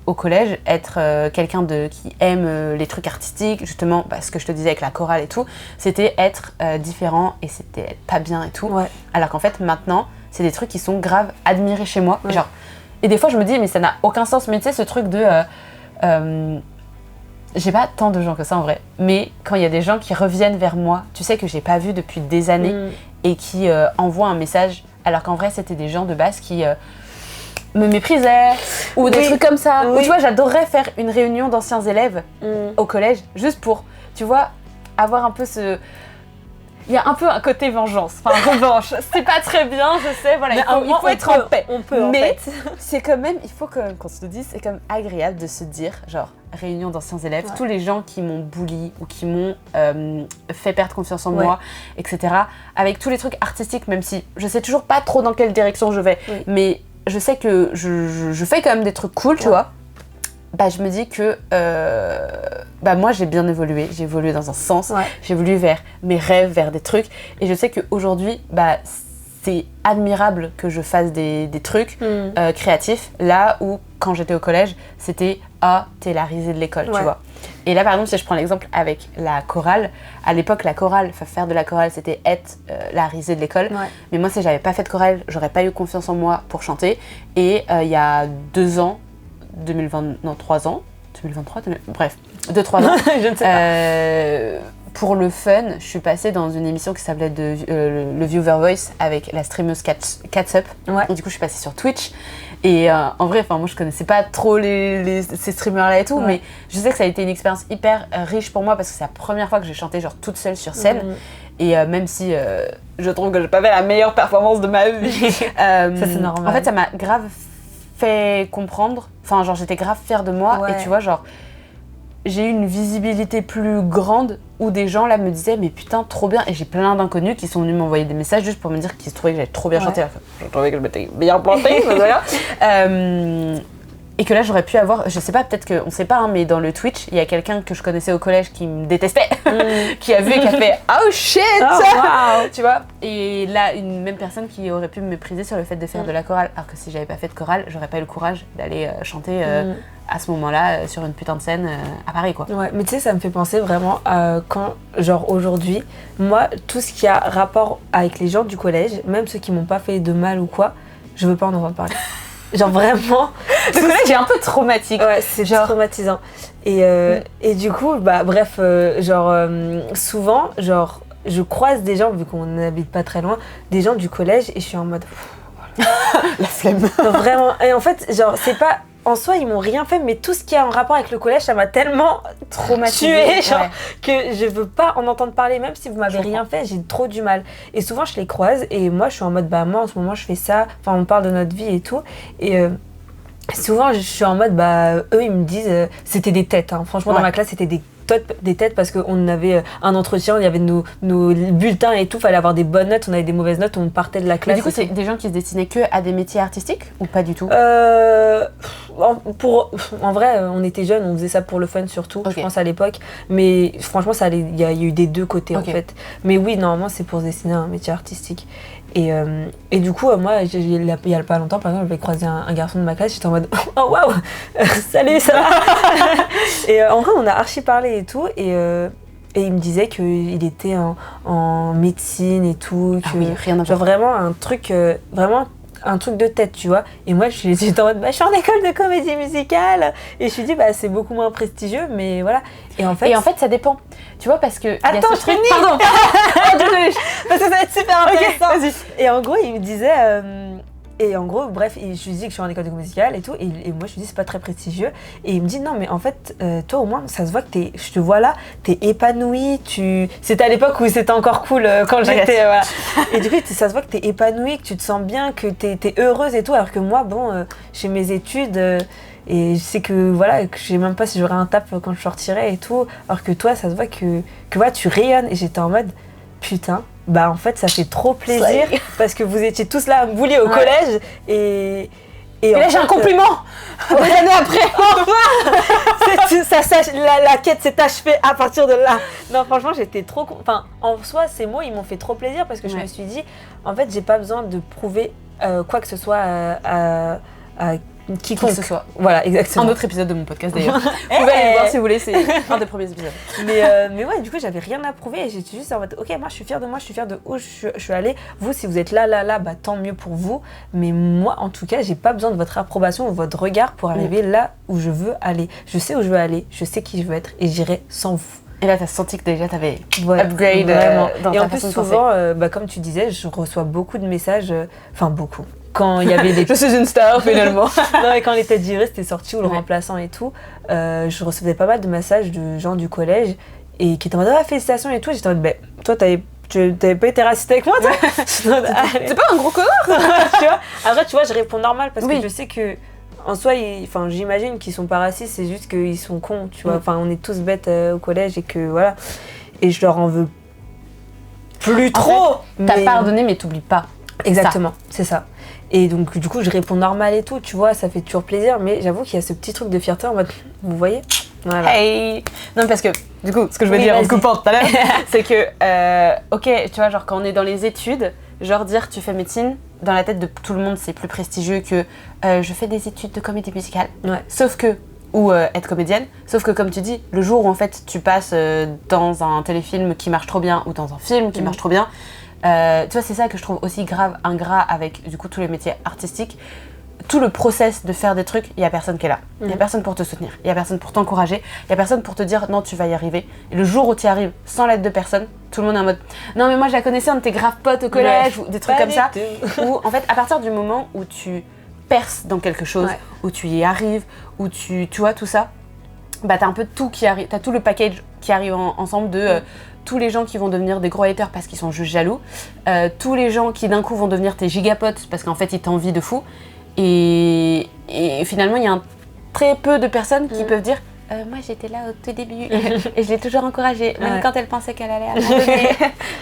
au collège, être quelqu'un qui aime les trucs artistiques, justement, ce que je te disais avec la chorale et tout, c'était être différent et c'était être pas bien et tout. Alors qu'en fait, maintenant, c'est des trucs qui sont grave admirés chez moi. Genre, et des fois, je me dis, mais ça n'a aucun sens, mais tu sais, ce truc de... j'ai pas tant de gens que ça en vrai, mais quand il y a des gens qui reviennent vers moi, tu sais que j'ai pas vu depuis des années, et qui envoient un message, alors qu'en vrai c'était des gens de base qui me méprisaient, ou des trucs comme ça. Ou tu vois, j'adorerais faire une réunion d'anciens élèves au collège, juste pour, tu vois, avoir un peu ce... Il y a un peu un côté vengeance, revanche. C'est pas très bien, je sais, voilà, il faut être en paix. On peut, mais c'est quand même, il faut qu'on se le dise, c'est quand même agréable de se dire, genre, réunion d'anciens élèves, tous les gens qui m'ont bully ou qui m'ont fait perdre confiance en moi, etc. Avec tous les trucs artistiques, même si je sais toujours pas trop dans quelle direction je vais, mais je sais que je fais quand même des trucs cool, tu vois. Bah, je me dis que moi j'ai bien évolué, j'ai évolué dans un sens, j'ai évolué vers mes rêves, vers des trucs, et je sais qu'aujourd'hui c'est admirable que je fasse des trucs créatifs, là où quand j'étais au collège c'était t'es la risée de l'école, tu vois. Et là par exemple, si je prends l'exemple avec la chorale, à l'époque la chorale, faire de la chorale c'était être la risée de l'école, mais moi si j'avais pas fait de chorale, j'aurais pas eu confiance en moi pour chanter, et il y a 2 ans, 3 ans, 2023, bref, 2-3 ans, je ne sais pas. Pour le fun, je suis passée dans une émission qui s'appelait le Viewer Voice avec la streameuse Catsup. Et du coup, je suis passée sur Twitch. Et en vrai, moi, je connaissais pas trop ces streamers-là et tout, mais je sais que ça a été une expérience hyper riche pour moi parce que c'est la première fois que j'ai chanté genre toute seule sur scène. Et même si je trouve que j'ai pas fait la meilleure performance de ma vie, ça c'est normal. En fait, ça m'a grave fait comprendre, enfin genre j'étais grave fière de moi Ouais. et tu vois genre j'ai eu une visibilité plus grande où des gens là me disaient mais putain trop bien, et j'ai plein d'inconnus qui sont venus m'envoyer des messages juste pour me dire qu'ils trouvaient que j'avais trop bien chanté. Enfin, je trouvais que je m'étais bien plantée, mais voilà. Et que là j'aurais pu avoir, je sais pas, peut-être qu'on sait pas, hein, mais dans le Twitch, il y a quelqu'un que je connaissais au collège qui me détestait, qui a vu et qui a fait oh shit, wow. tu vois. Et là, une même personne qui aurait pu me mépriser sur le fait de faire de la chorale, alors que si j'avais pas fait de chorale, j'aurais pas eu le courage d'aller chanter à ce moment-là sur une putain de scène à Paris, quoi. Ouais, mais tu sais, ça me fait penser vraiment à quand, genre aujourd'hui, moi, tout ce qui a rapport avec les gens du collège, même ceux qui m'ont pas fait de mal ou quoi, je veux pas en entendre parler. Genre vraiment. Le collège est un peu traumatique. Ouais, c'est genre traumatisant. Et du coup, bah bref, souvent, genre, je croise des gens, vu qu'on n'habite pas très loin, des gens du collège et je suis en mode. La flemme. Non, vraiment. Et en fait, genre, c'est pas. En soi, ils m'ont rien fait, mais tout ce qui a en rapport avec le collège, ça m'a tellement traumatisée, genre, que je veux pas en entendre parler, même si vous m'avez rien fait, j'ai trop du mal. Et souvent, je les croise, et moi, je suis en mode, bah, moi, en ce moment, je fais ça, enfin, on parle de notre vie et tout, et souvent, je suis en mode, bah, eux, ils me disent, c'était des têtes, hein. Franchement, dans ma classe, c'était des têtes parce qu'on avait un entretien, il y avait nos bulletins et tout, fallait avoir des bonnes notes, on avait des mauvaises notes, on partait de la classe. Mais du coup, c'est des gens qui se destinaient que à des métiers artistiques ou pas du tout? En vrai, on était jeunes, on faisait ça pour le fun surtout, je pense à l'époque. Mais franchement, il y a eu des deux côtés en fait. Mais oui, normalement, c'est pour se destiner à un métier artistique. Et du coup, moi, il y a pas longtemps, par exemple, j'avais croisé un garçon de ma classe, j'étais en mode oh waouh, salut, ça va. Et en vrai, on a archi parlé et tout. Et il me disait qu'il était en médecine et tout. Que, rien à voir. Genre vraiment un truc de tête, tu vois. Et moi, j'étais en mode, bah, je suis en école de comédie musicale. Et je me suis dit, bah, c'est beaucoup moins prestigieux, mais voilà. Et en fait, ça dépend. Tu vois, parce que. Attends, je finis. Pardon. Oh, désolée. Parce que ça va être super intéressant. Okay, vas-y. Et en gros, il me disait. Et en gros, bref, je lui dis que je suis en école de comédie musicale et tout. Et moi, je lui dis, c'est pas très prestigieux. Et il me dit, non, mais en fait, toi, au moins, ça se voit que je te vois là, t'es épanouie. C'était à l'époque où c'était encore cool quand j'étais. Voilà. Et du coup, ça se voit que t'es épanouie, que tu te sens bien, que t'es heureuse et tout. Alors que moi, bon, j'ai mes études. Et je sais que voilà, que je sais même pas si j'aurai un taf quand je sortirai et tout. Alors que toi, ça se voit que voilà, tu rayonnes. Et j'étais en mode, putain. Bah en fait ça fait trop plaisir parce que vous étiez tous là à me bully au collège et là j'ai un compliment des années après. La quête s'est achevée à partir de là. Non franchement j'étais trop enfin en soi ces mots ils m'ont fait trop plaisir parce que je me suis dit en fait j'ai pas besoin de prouver quoi que ce soit à quiconque que ce soit. Voilà, exactement. Un autre épisode de mon podcast d'ailleurs. Vous pouvez aller le voir si vous voulez, c'est un des premiers épisodes. Mais ouais, du coup, j'avais rien à prouver et j'étais juste en mode, ok, moi je suis fière de moi, je suis fière de où je suis allée. Vous, si vous êtes là, bah tant mieux pour vous. Mais moi, en tout cas, j'ai pas besoin de votre approbation ou de votre regard pour arriver là où je veux aller. Je sais où je veux aller, je sais qui je veux être et j'irai sans vous. Et là, t'as senti que déjà t'avais upgrade vraiment dans et ta en plus, souvent, bah, comme tu disais, je reçois beaucoup de messages, enfin beaucoup. Quand il y avait des... Je suis une star finalement. Non, et quand les têtes d'Iris était sorti ou le remplaçant et tout, je recevais pas mal de messages de gens du collège et qui étaient en mode félicitations et tout. J'étais en mode toi tu t'avais pas été raciste avec moi toi. C'est pas un gros connard. Tu vois. Après tu vois je réponds normal parce que je sais que en soi j'imagine qu'ils sont pas racistes, c'est juste qu'ils sont cons, tu vois. Enfin on est tous bêtes au collège et que voilà. Et je leur en veux plus trop. T'as pardonné mais t'oublies pas. Exactement, c'est ça. Et donc du coup je réponds normal et tout, tu vois, ça fait toujours plaisir, mais j'avoue qu'il y a ce petit truc de fierté en mode, vous voyez, voilà. Hey. Non parce que du coup ce que je veux dire en coupant tout à l'heure, c'est que ok, tu vois, genre quand on est dans les études, genre dire tu fais médecine, dans la tête de tout le monde c'est plus prestigieux que je fais des études de comédie musicale, sauf que ou être comédienne, sauf que comme tu dis, le jour où en fait tu passes dans un téléfilm qui marche trop bien ou dans un film qui marche trop bien, tu vois, c'est ça que je trouve aussi grave ingrat avec du coup tous les métiers artistiques. Tout le process de faire des trucs, il y a personne qui est là. Il y a personne pour te soutenir, il y a personne pour t'encourager, il y a personne pour te dire non, tu vas y arriver. Et le jour où tu y arrives sans l'aide de personne, tout le monde est en mode non mais moi je la connaissais, on était grave potes au collège ou des trucs comme ça. Où en fait à partir du moment où tu perces dans quelque chose, où tu y arrives, où tu vois tout ça, bah t'as un peu tout qui arrive, t'as tout le package qui arrive ensemble de tous les gens qui vont devenir des gros haters parce qu'ils sont juste jaloux, tous les gens qui d'un coup vont devenir tes gigapotes parce qu'en fait ils t'envient de fou, Et finalement, il y a très peu de personnes qui peuvent dire moi j'étais là au tout début et je l'ai toujours encouragée, même quand elle pensait qu'elle allait abandonner.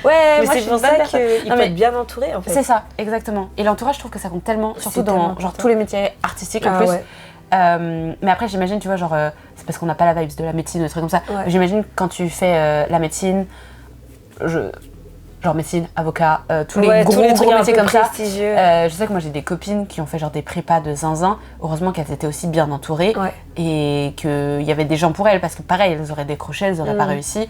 Ouais, mais moi c'est pour ça qu'il faut être bien entouré en fait. C'est ça, exactement. Et l'entourage, je trouve que ça compte tellement, surtout c'est dans genre tous les métiers artistiques en plus. Ouais. Mais après, j'imagine, tu vois, genre, c'est parce qu'on n'a pas la vibe de la médecine ou des trucs comme ça. Ouais. J'imagine quand tu fais la médecine, genre médecine, avocat, tous les gros métiers comme ça. Je sais que moi j'ai des copines qui ont fait genre des prépas de zinzin. Heureusement qu'elles étaient aussi bien entourées et qu'il y avait des gens pour elles parce que pareil, elles auraient décroché, elles n'auraient pas réussi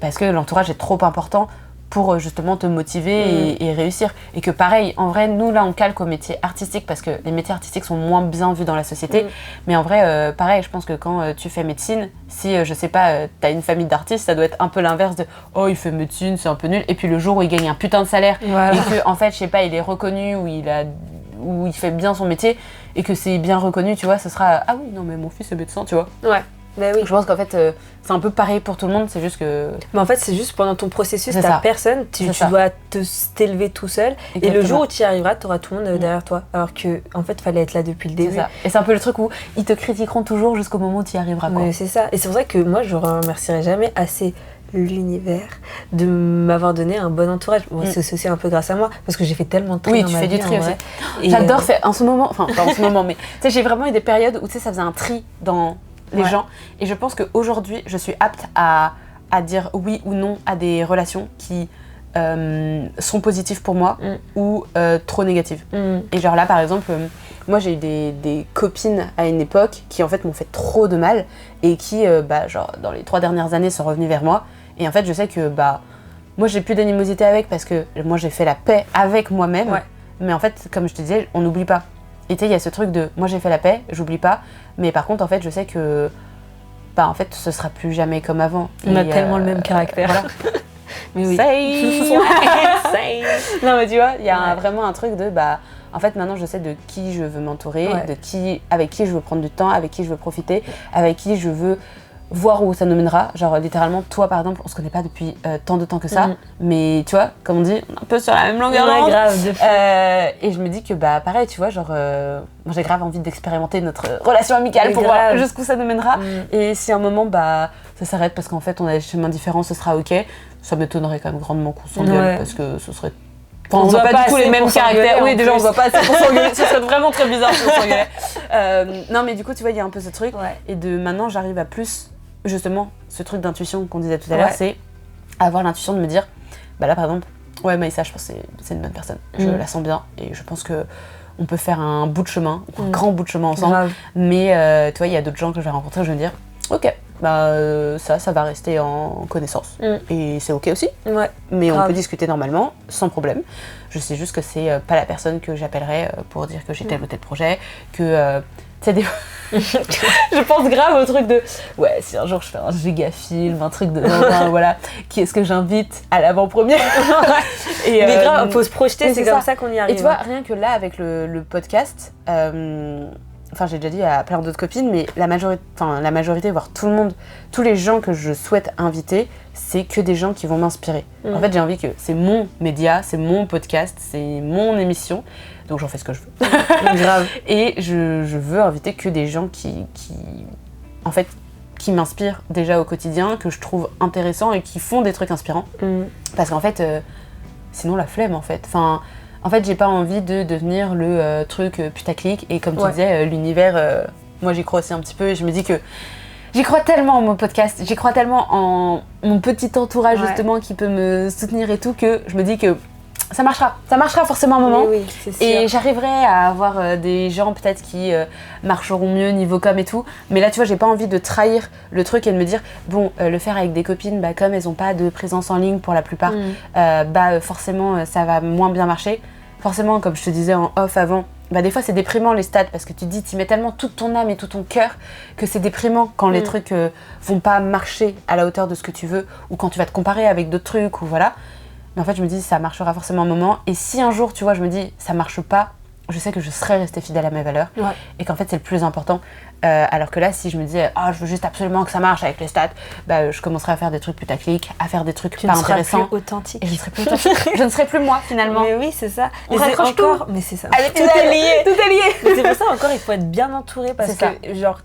parce que l'entourage est trop important pour justement te motiver et réussir. Et que pareil, en vrai, nous là on calque aux métiers artistiques parce que les métiers artistiques sont moins bien vus dans la société. Mais en vrai, pareil, je pense que quand tu fais médecine, si je sais pas, t'as une famille d'artistes, ça doit être un peu l'inverse de oh il fait médecine, c'est un peu nul. Et puis le jour où il gagne un putain de salaire et que en fait, je sais pas, il est reconnu ou il fait bien son métier et que c'est bien reconnu, tu vois, ce sera ah oui non mais mon fils est médecin, tu vois. Ouais. Bah oui. Je pense qu'en fait, c'est un peu pareil pour tout le monde, c'est juste que... Mais en fait, c'est juste pendant ton processus, t'as personne, tu dois t'élever tout seul. Exactement. Et le jour où tu y arriveras, t'auras tout le monde derrière toi. Alors que, en fait, fallait être là depuis le début. C'est ça. Et c'est un peu le truc où ils te critiqueront toujours jusqu'au moment où tu y arriveras. Mais c'est ça. Et c'est pour ça que moi, je remercierai jamais assez l'univers de m'avoir donné un bon entourage. Bon, c'est aussi un peu grâce à moi, parce que j'ai fait tellement de tri dans ma vie. Oui, tu fais du tri aussi. Et j'adore faire, en ce moment, enfin, pas en ce moment, mais tu sais, j'ai vraiment eu des périodes où, tu sais, ça faisait un tri dans... les gens, et je pense qu'aujourd'hui je suis apte à dire oui ou non à des relations qui sont positives pour moi ou trop négatives. Et genre là par exemple, moi j'ai eu des copines à une époque qui en fait m'ont fait trop de mal et qui genre dans les 3 dernières années sont revenues vers moi, et en fait je sais que moi j'ai plus d'animosité avec parce que moi j'ai fait la paix avec moi-même, mais en fait comme je te disais, on n'oublie pas. Et tu sais, il y a ce truc de moi j'ai fait la paix, j'oublie pas, mais par contre en fait je sais que en fait ce sera plus jamais comme avant. On a tellement le même caractère. Voilà. Mais oui. Same. Non mais tu vois, il y a vraiment un truc de en fait maintenant je sais de qui je veux m'entourer, avec qui je veux prendre du temps, avec qui je veux profiter, avec qui je veux voir où ça nous mènera. Genre littéralement toi par exemple, on se connaît pas depuis tant de temps que ça, mais tu vois, comme on dit, on est un peu sur la même longueur d'onde. Et je me dis que pareil, tu vois, genre moi j'ai grave envie d'expérimenter notre relation amicale pour voir jusqu'où ça nous mènera. Et si à un moment ça s'arrête parce qu'en fait on a des chemins différents, ce sera ok. Ça m'étonnerait quand même grandement qu'on s'engueule parce que ce serait... Enfin, on voit pas du tout les mêmes caractères. Oui, déjà on voit pas assez pour s'engueuler. Ce serait vraiment très bizarre si on s'engueulait. Non mais du coup tu vois, il y a un peu ce truc. Et de maintenant j'arrive à plus, justement, ce truc d'intuition qu'on disait tout à l'heure, c'est avoir l'intuition de me dire, là par exemple, Maïssa, je pense que c'est une bonne personne. Je la sens bien et je pense que on peut faire un bout de chemin, un grand bout de chemin ensemble. Mais tu vois, il y a d'autres gens que je vais rencontrer, je vais me dire, ok, ça va rester en connaissance. Et c'est ok aussi. Mais on peut discuter normalement, sans problème. Je sais juste que c'est pas la personne que j'appellerais pour dire que j'ai tel ou tel projet, que tu sais, je pense grave au truc de si un jour je fais un giga-film, un truc de voilà, qui est-ce que j'invite à l'avant-première. Mais grave, faut se projeter, c'est comme ça qu'on y arrive. Et tu vois, rien que là avec le podcast, j'ai déjà dit à plein d'autres copines, mais la majorité, voire tout le monde, tous les gens que je souhaite inviter, c'est que des gens qui vont m'inspirer. En fait, j'ai envie que c'est mon média, c'est mon podcast, c'est mon émission, donc j'en fais ce que je veux. Grave. Et je veux inviter que des gens qui m'inspirent déjà au quotidien, que je trouve intéressants et qui font des trucs inspirants. Parce qu'en fait, sinon la flemme en fait. En fait, j'ai pas envie de devenir le truc putaclic, et comme tu disais, l'univers, moi j'y crois aussi un petit peu, et je me dis que j'y crois tellement en mon podcast, j'y crois tellement en mon petit entourage justement qui peut me soutenir et tout, que je me dis que ça marchera forcément un moment. Oui, c'est sûr. Et j'arriverai à avoir des gens peut-être qui marcheront mieux niveau com et tout, mais là tu vois, j'ai pas envie de trahir le truc et de me dire le faire avec des copines, comme elles ont pas de présence en ligne pour la plupart, forcément ça va moins bien marcher. Forcément, comme je te disais en off avant, des fois c'est déprimant les stats, parce que tu te dis, tu mets tellement toute ton âme et tout ton cœur que c'est déprimant quand les trucs vont pas marcher à la hauteur de ce que tu veux, ou quand tu vas te comparer avec d'autres trucs, ou voilà. Mais en fait je me dis, ça marchera forcément un moment, et si un jour tu vois, je me dis ça marche pas, je sais que je serais restée fidèle à mes valeurs et qu'en fait c'est le plus important. Alors que là, si je me disais je veux juste absolument que ça marche avec les stats, je commencerais à faire des trucs putaclic, à faire des trucs pas intéressants. Plus authentique. Et je ne serais plus authentique. Je ne serais plus moi finalement. Mais oui, c'est ça. On raccroche tout. Mais c'est ça. Allez, tout est lié. Tout est lié. Mais c'est pour ça encore, il faut être bien entouré parce c'est que genre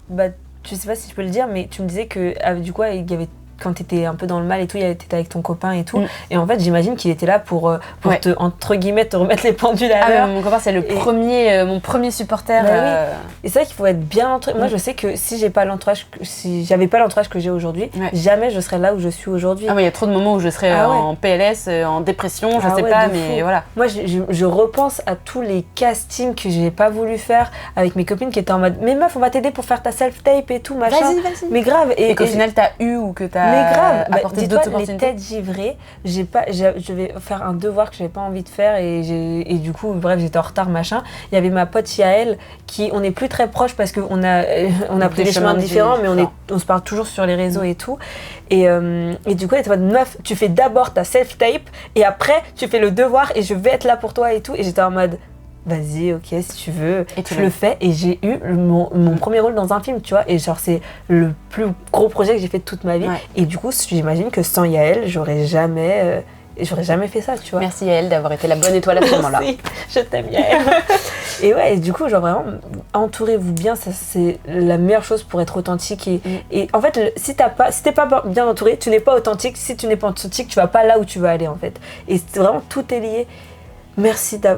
je sais pas si je peux le dire, mais tu me disais que du coup il y avait quand t'étais un peu dans le mal et tout, t'étais avec ton copain et tout. Et en fait, j'imagine qu'il était là pour te, entre guillemets, te remettre les pendules à l'heure. Mon copain, c'est mon premier supporter. Oui. Et c'est vrai qu'il faut être bien entouré. Moi, je sais que si j'avais pas l'entourage que j'ai aujourd'hui, jamais je serais là où je suis aujourd'hui. Il y a trop de moments où je serais en PLS, en dépression, je sais pas, mais voilà. Moi, je repense à tous les castings que j'ai pas voulu faire avec mes copines qui étaient en mode mais meuf, on va t'aider pour faire ta self-tape et tout, machin. Vas-y. Mais grave. Et qu'au final, t'as eu ou que t'as. Mais grave, dis-toi, les têtes givrées, je vais faire un devoir que j'avais pas envie de faire et du coup, bref, j'étais en retard, machin. Il y avait ma pote Yael, on n'est plus très proches parce qu'on a pris des chemins différents, mais on se parle toujours sur les réseaux et tout. Et du coup, elle était en mode, meuf, tu fais d'abord ta self-tape et après, tu fais le devoir et je vais être là pour toi et tout. Et j'étais en mode... Vas-y, ok, si tu veux, je le fais. Et j'ai eu mon premier rôle dans un film, tu vois. Et genre, c'est le plus gros projet que j'ai fait de toute ma vie. Et du coup, j'imagine que sans Yael, j'aurais jamais fait ça, tu vois. Merci Yael d'avoir été la bonne étoile à ce moment-là. Je t'aime Yael. Et du coup, genre vraiment, entourez-vous bien, ça c'est la meilleure chose pour être authentique. Et en fait, si t'es pas bien entouré, tu n'es pas authentique. Si tu n'es pas authentique, tu vas pas là où tu veux aller, en fait. Et c'est vraiment, tout est lié. Merci de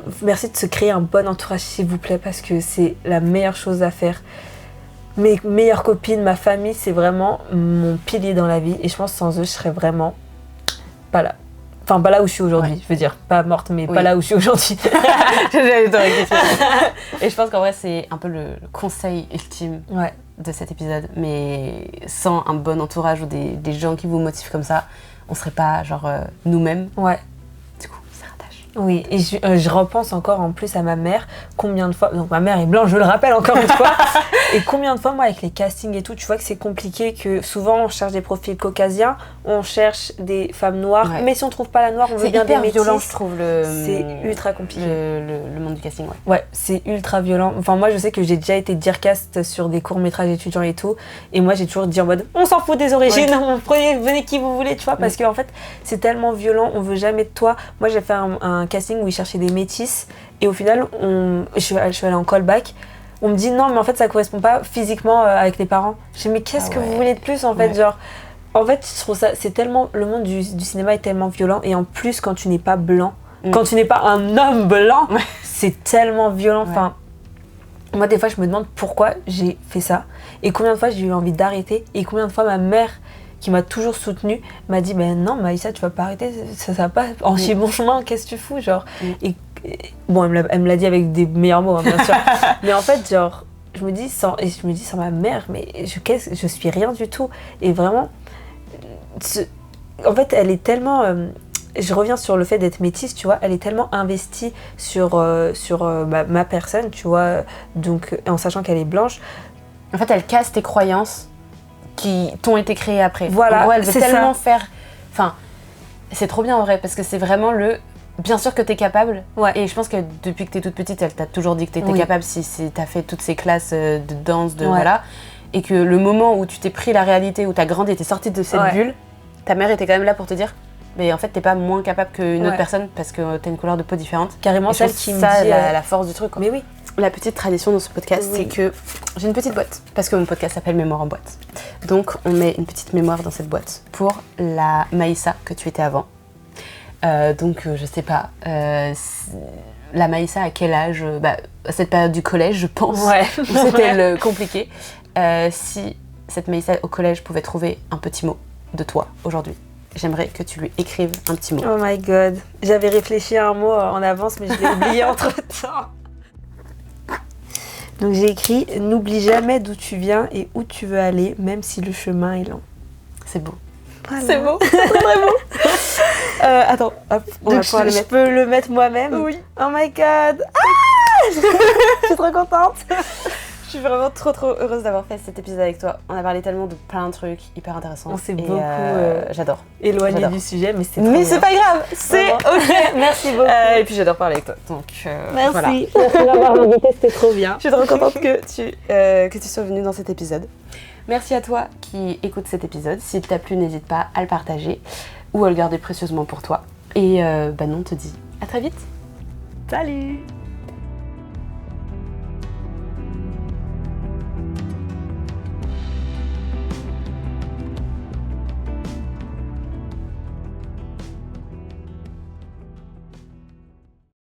se créer un bon entourage, s'il vous plaît, parce que c'est la meilleure chose à faire. Mes meilleures copines, ma famille, c'est vraiment mon pilier dans la vie. Et je pense que sans eux, je serais vraiment pas là. Enfin, pas là où je suis aujourd'hui, je veux dire. Pas morte, mais pas là où je suis aujourd'hui. Et je pense qu'en vrai, c'est un peu le conseil ultime de cet épisode. Mais sans un bon entourage ou des gens qui vous motivent comme ça, on serait pas, genre, nous-mêmes. Ouais. Oui, et je repense encore en plus à ma mère, combien de fois, donc ma mère est blanche, je le rappelle encore une fois, et combien de fois moi avec les castings et tout, tu vois que c'est compliqué, que souvent on cherche des profils caucasiens, on cherche des femmes noires, mais si on trouve pas la noire, on veut bien des métisses. C'est hyper violent, je trouve, c'est ultra compliqué. Le monde du casting, Ouais, c'est ultra violent. Enfin, moi je sais que j'ai déjà été dire-cast sur des courts-métrages étudiants et tout, et moi j'ai toujours dit en mode, on s'en fout des origines, venez qui vous voulez, tu vois, parce qu'en fait c'est tellement violent, on veut jamais de toi. Moi j'ai fait un casting où ils cherchaient des métisses et au final je suis allée en callback, on me dit non mais en fait ça correspond pas physiquement avec les parents. Je dis mais qu'est-ce que vous voulez de plus en fait, genre en fait je trouve ça, c'est tellement, le monde du cinéma est tellement violent, et en plus quand tu n'es pas blanc, quand tu n'es pas un homme blanc, c'est tellement violent. Enfin, moi des fois je me demande pourquoi j'ai fait ça et combien de fois j'ai eu envie d'arrêter, et combien de fois ma mère qui m'a toujours soutenue, m'a dit non Maïssa, tu vas pas arrêter, ça va pas en chier mon chemin, qu'est-ce que tu fous, genre. Et bon, elle me l'a dit avec des meilleurs mots, hein, bien sûr. Mais en fait, genre, je me dis sans ma mère, mais je suis rien du tout. Et vraiment, en fait, elle est tellement je reviens sur le fait d'être métisse, tu vois, elle est tellement investie sur ma personne, tu vois, donc en sachant qu'elle est blanche. En fait, elle casse tes croyances qui t'ont été créées après. Voilà, en gros, elle veut tellement faire... Enfin, c'est trop bien en vrai, parce que c'est vraiment bien sûr que t'es capable. Et je pense que depuis que t'es toute petite, elle t'a toujours dit que t'étais capable si t'as fait toutes ces classes de danse, voilà. Et que le moment où tu t'es pris la réalité, où t'as grandi, t'es sortie de cette bulle, ta mère était quand même là pour te dire mais en fait t'es pas moins capable qu'une autre personne parce que t'as une couleur de peau différente. Carrément, et celle qui me dit la force du truc, quoi. Mais oui. La petite tradition dans ce podcast, c'est que j'ai une petite boîte, parce que mon podcast s'appelle Mémoire en boîte. Donc on met une petite mémoire dans cette boîte pour la Maïssa que tu étais avant. Donc je sais pas, la Maïssa à quel âge, à cette période du collège je pense, où c'était compliqué. Si cette Maïssa au collège pouvait trouver un petit mot de toi aujourd'hui, j'aimerais que tu lui écrives un petit mot. Oh my god, j'avais réfléchi à un mot en avance mais je l'ai oublié entre temps. Donc j'ai écrit « N'oublie jamais d'où tu viens et où tu veux aller, même si le chemin est lent. » C'est beau. Voilà. C'est beau, c'est très beau. Attends, hop, donc je peux le mettre moi-même. Oui. Oh my god. Ah je suis trop contente. suis vraiment trop heureuse d'avoir fait cet épisode avec toi. On a parlé tellement de plein de trucs hyper intéressants. On s'est beaucoup j'adore. éloigné du sujet, mais c'est trop Mais bien. c'est pas grave, c'est ok. Merci beaucoup. Et puis j'adore parler avec toi. Donc merci. voilà. Merci d'avoir invité, c'était trop bien. Je suis trop contente que tu sois venue dans cet épisode. Merci à toi qui écoute cet épisode. S'il t'a plu, n'hésite pas à le partager ou à le garder précieusement pour toi. Et non, on te dit à très vite. Salut.